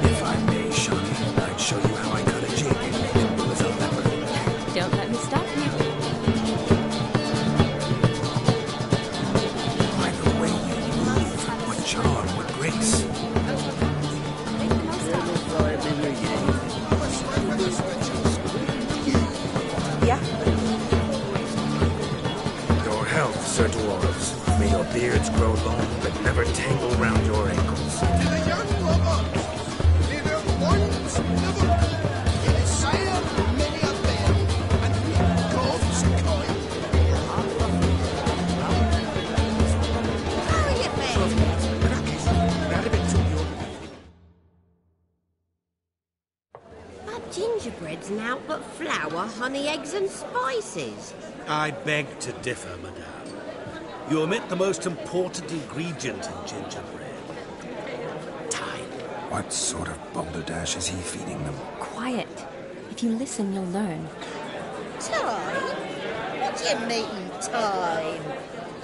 If I may, Shani, I'd show you how dwarves. May your beards grow long, but never tangle round your ankles. To the young lovers, neither once never. It is sail many a bed, and God's kind. Hurry it, mate. Our gingerbread's an outlet flour, honey, eggs and spices. I beg to differ, madame. You omit the most important ingredient in gingerbread. Time. What sort of balderdash is he feeding them? Quiet. If you listen, you'll learn. Time? What do you mean, time?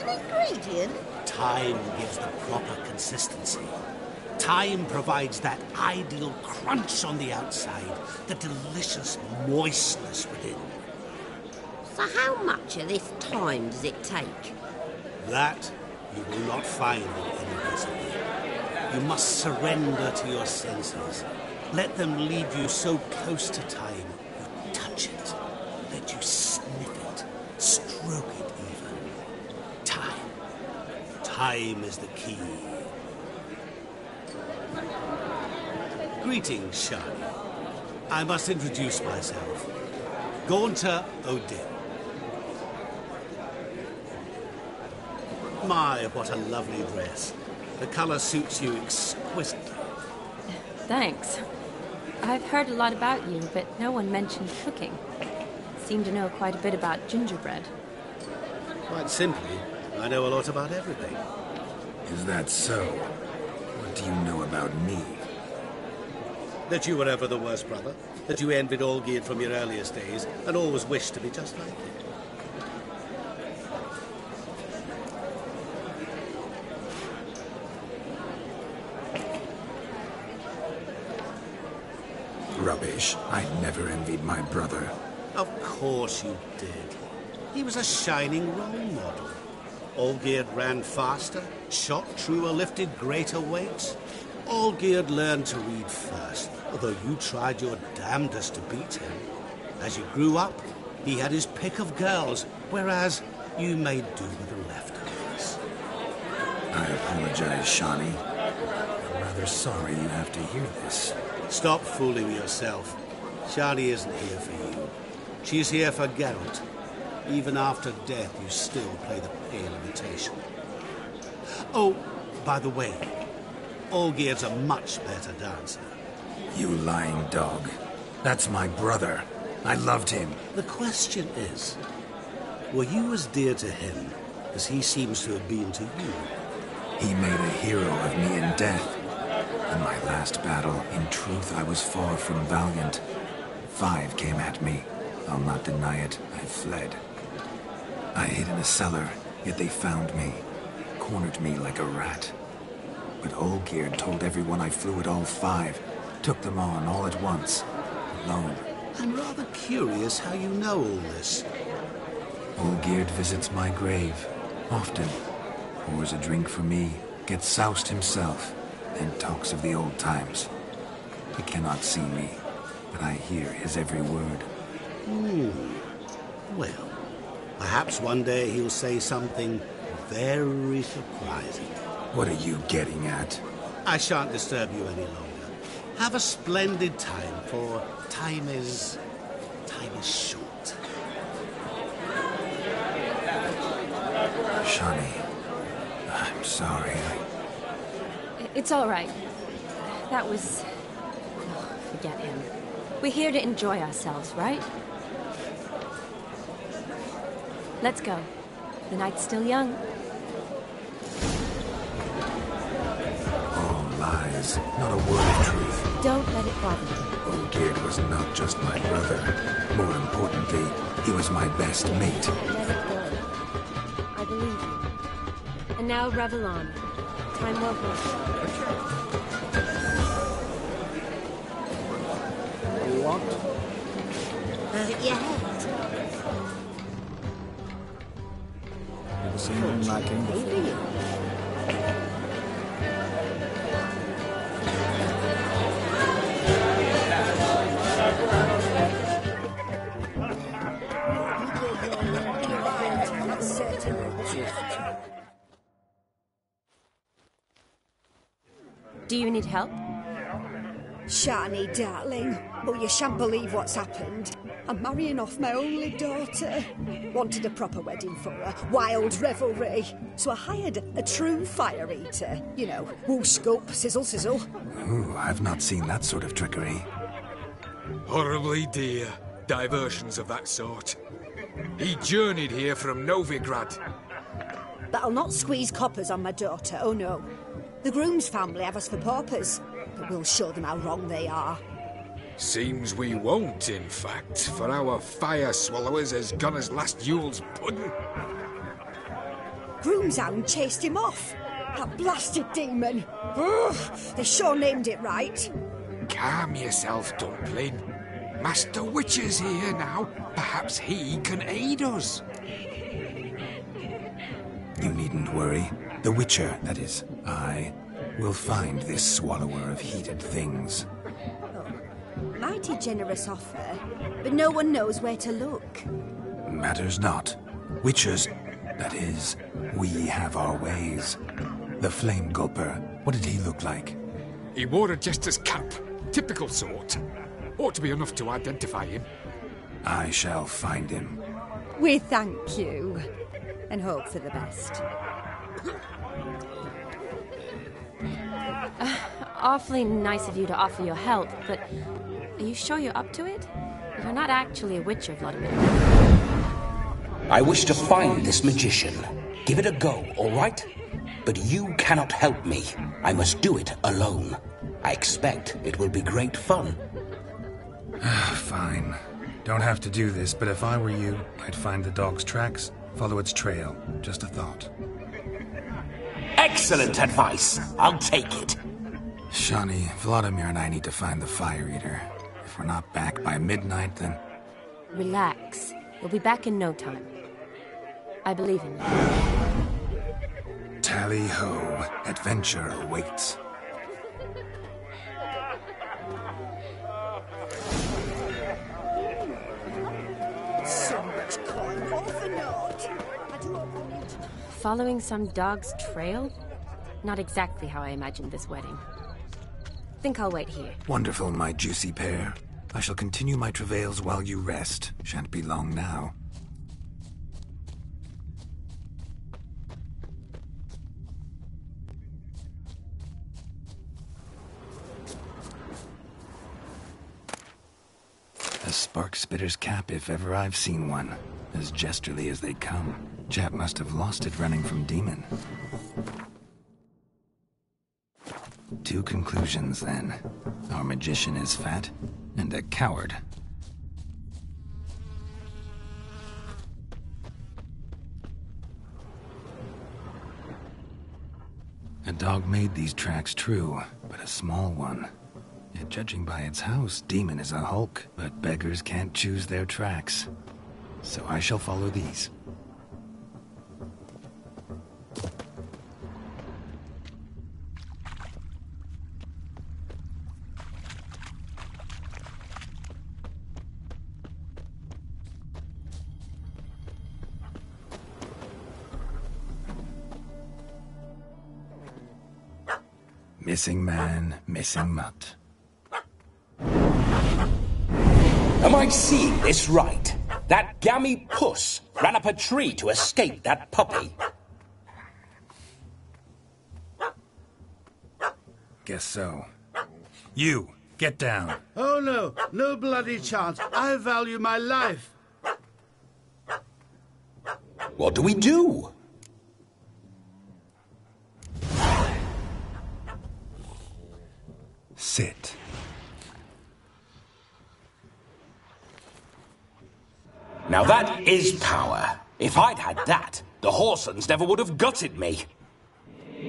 An ingredient? Time gives the proper consistency. Time provides that ideal crunch on the outside, the delicious moistness within. So how much of this time does it take? That you will not find in any recipe. You must surrender to your senses. Let them lead you so close to time, you touch it. Let you sniff it, stroke it even. Time. Time is the key. Greetings, Shani. I must introduce myself. Gaunter O'Dill. My, what a lovely dress. The colour suits you exquisitely. Thanks. I've heard a lot about you, but no one mentioned cooking. Seem to know quite a bit about gingerbread. Quite simply, I know a lot about everything. Is that so? What do you know about me? That you were ever the worst brother. That you envied Olgierd from your earliest days, and always wished to be just like him. Rubbish. I never envied my brother. Of course you did. He was a shining role model. Olgierd ran faster, shot truer, lifted greater weights. Olgierd learned to read first, although you tried your damnedest to beat him. As you grew up, he had his pick of girls, whereas you made do with the leftovers. I apologize, Shani. I'm rather sorry you have to hear this. Stop fooling yourself. Shani isn't here for you. She's here for Geralt. Even after death, you still play the pale imitation. Oh, by the way, Olgierd's a much better dancer. You lying dog. That's my brother. I loved him. The question is, were you as dear to him as he seems to have been to you? He made a hero of me in death. In my last battle, in truth, I was far from valiant. 5 came at me. I'll not deny it. I fled. I hid in a cellar, yet they found me. Cornered me like a rat. But Olgierd told everyone I flew at all 5. Took them on all at once. Alone. I'm rather curious how you know all this. Olgierd visits my grave. Often. Pours a drink for me. Gets soused himself. And talks of the old times. He cannot see me, but I hear his every word. Well, perhaps one day he'll say something very surprising. What are you getting at? I shan't disturb you any longer. Have a splendid time, for time is short. Shani, I'm sorry. It's all right. That was... Oh, forget him. We're here to enjoy ourselves, right? Let's go. The night's still young. All lies. Not a word of truth. Don't let it bother you. Olgierd was not just my brother. More importantly, he was my best mate. Let it go. I believe you. And now revel on. Time well wasted. You want? Yeah. Never seen one like him before. Certainly. Do you need help? Shani, darling. Oh, you shan't believe what's happened. I'm marrying off my only daughter. Wanted a proper wedding for her. Wild revelry. So I hired a true fire eater. You know, whoosh, scoop, sizzle, sizzle. Ooh, I've not seen that sort of trickery. Horribly dear diversions of that sort. He journeyed here from Novigrad. But I'll not squeeze coppers on my daughter, oh no. The groom's family have us for paupers, but we'll show them how wrong they are. Seems we won't, in fact, for our fire swallowers has gone as last Yule's pudding. Groom's hound chased him off. That blasted demon. Ugh, they sure named it right. Calm yourself, Dumpling. Master Witcher's here now. Perhaps he can aid us. You needn't worry. The Witcher, that is, I, will find this swallower of heated things. Mighty generous offer, but no one knows where to look. Matters not. Witchers, that is, we have our ways. The Flame Gulper, what did he look like? He wore a jester's cap. Typical sort. Ought to be enough to identify him. I shall find him. We thank you, and hope for the best. Awfully nice of you to offer your help, but are you sure you're up to it? You're not actually a witcher, Vladimir. I wish to find this magician. Give it a go, all right? But you cannot help me. I must do it alone. I expect it will be great fun. Fine. Don't have to do this, but if I were you, I'd find the dog's tracks, follow its trail. Just a thought. Excellent advice. I'll take it. Shani, Vladimir and I need to find the Fire Eater. If we're not back by midnight, then... Relax. We'll be back in no time. I believe in you. Tally-ho. Adventure awaits. So much coin, all for naught. Following some dog's trail? Not exactly how I imagined this wedding. Think I'll wait here. Wonderful, my juicy pair. I shall continue my travails while you rest. Shan't be long now. A spark spitter's cap if ever I've seen one. As jesterly as they come. Chap must have lost it running from Demon. Two conclusions, then. Our magician is fat, and a coward. A dog made these tracks true, but a small one. Yet judging by its house, Demon is a hulk, but beggars can't choose their tracks. So I shall follow these. Missing man, missing mutt. Am I seeing this right? That gammy puss ran up a tree to escape that puppy. Guess so. You, get down. Oh no, no bloody chance. I value my life. What do we do? Sit. Now that is power. If I'd had that, the Horsons never would have gutted me.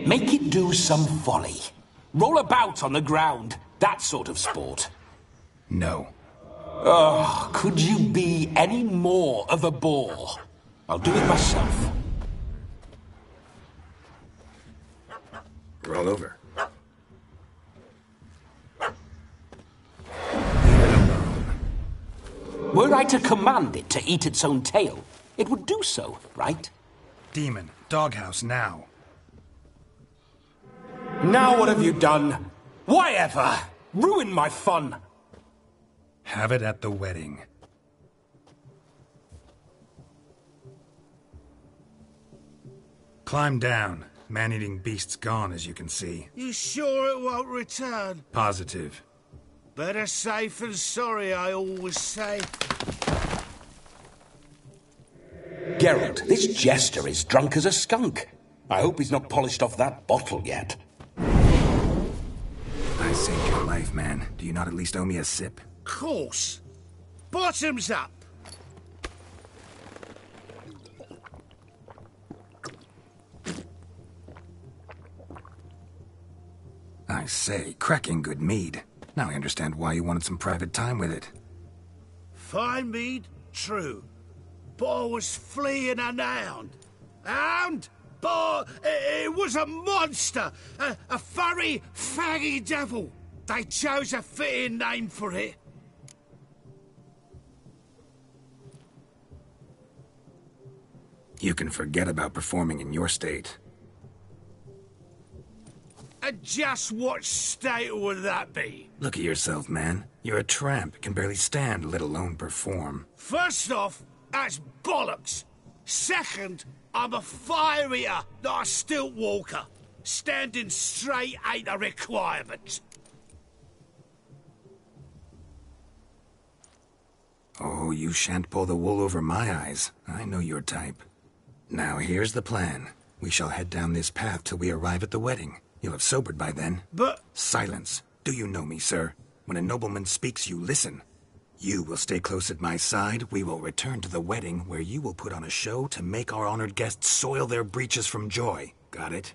Make it do some folly. Roll about on the ground. That sort of sport. No. Oh, could you be any more of a bore? I'll do it myself. Roll over. Were I to command it to eat its own tail, it would do so, right? Demon, doghouse now. Now what have you done? Whatever! Ruin my fun! Have it at the wedding. Climb down. Man-eating beast's gone, as you can see. You sure it won't return? Positive. Better safe than sorry, I always say. Geralt, this jester is drunk as a skunk. I hope he's not polished off that bottle yet. I saved your life, man. Do you not at least owe me a sip? Course. Bottoms up. I say, cracking good mead. Now I understand why you wanted some private time with it. Fine mead, true. But I was fleeing an hound. Hound? But it was a monster. A furry, faggy devil. They chose a fitting name for it. You can forget about performing in your state. And just what state would that be? Look at yourself, man. You're a tramp, can barely stand, let alone perform. First off, that's bollocks. Second, I'm a fire eater, not a stilt walker. Standing straight ain't a requirement. Oh, you shan't pull the wool over my eyes. I know your type. Now here's the plan. We shall head down this path till we arrive at the wedding. You'll have sobered by then. But... Silence. Do you know me, sir? When a nobleman speaks, you listen. You will stay close at my side. We will return to the wedding, where you will put on a show to make our honored guests soil their breeches from joy. Got it?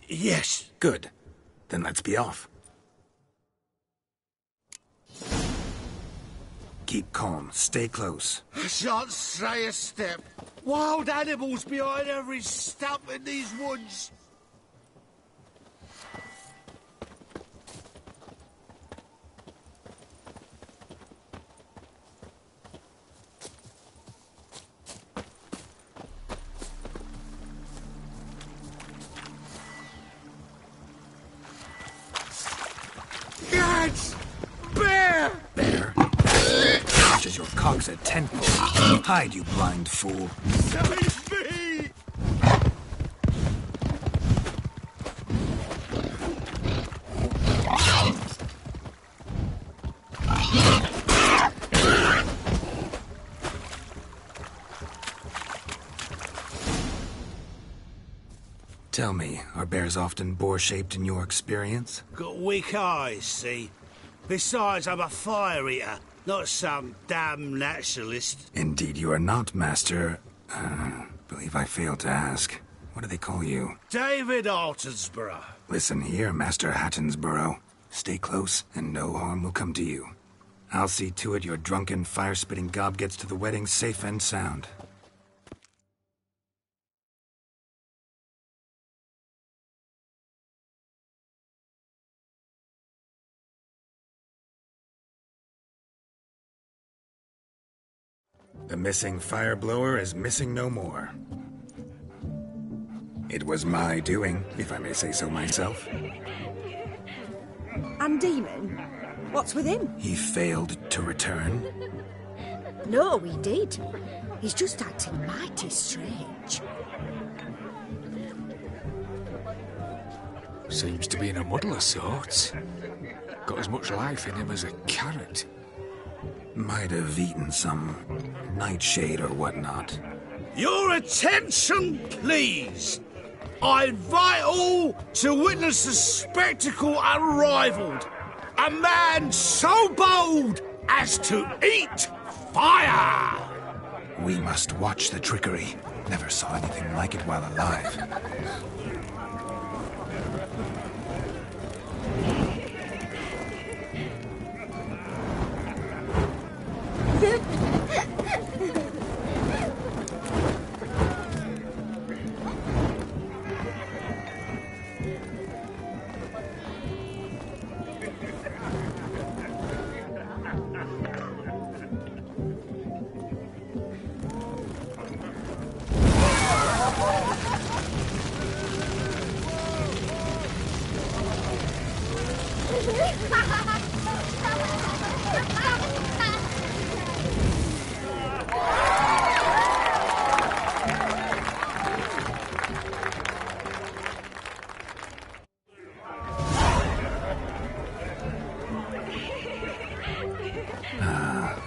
Yes. Good. Then let's be off. Keep calm. Stay close. I shan't stray a step. Wild animals behind every stump in these woods. Bear! Bear? Crushes your cocks at tenfold. Hide, you blind fool. Save me! Tell me, are bears often boar-shaped in your experience? Got weak eyes, see? Besides, I'm a fire eater, not some damn naturalist. Indeed you are not, Master... believe I failed to ask. What do they call you? David Altonsborough. Listen here, Master Hattonsborough. Stay close, and no harm will come to you. I'll see to it your drunken, fire-spitting gob gets to the wedding safe and sound. The missing fire blower is missing no more. It was my doing, if I may say so myself. And Demon? What's with him? He failed to return. No, he did. He's just acting mighty strange. Seems to be in a muddle of sorts. Got as much life in him as a carrot. Might have eaten some nightshade or whatnot. Your attention, please. I invite all to witness a spectacle unrivaled. A man so bold as to eat fire! We must watch the trickery. Never saw anything like it while alive.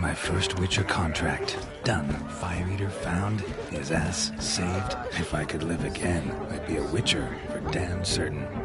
My first Witcher contract. Done. Fire Eater found. His ass saved. If I could live again, I'd be a Witcher for damn certain.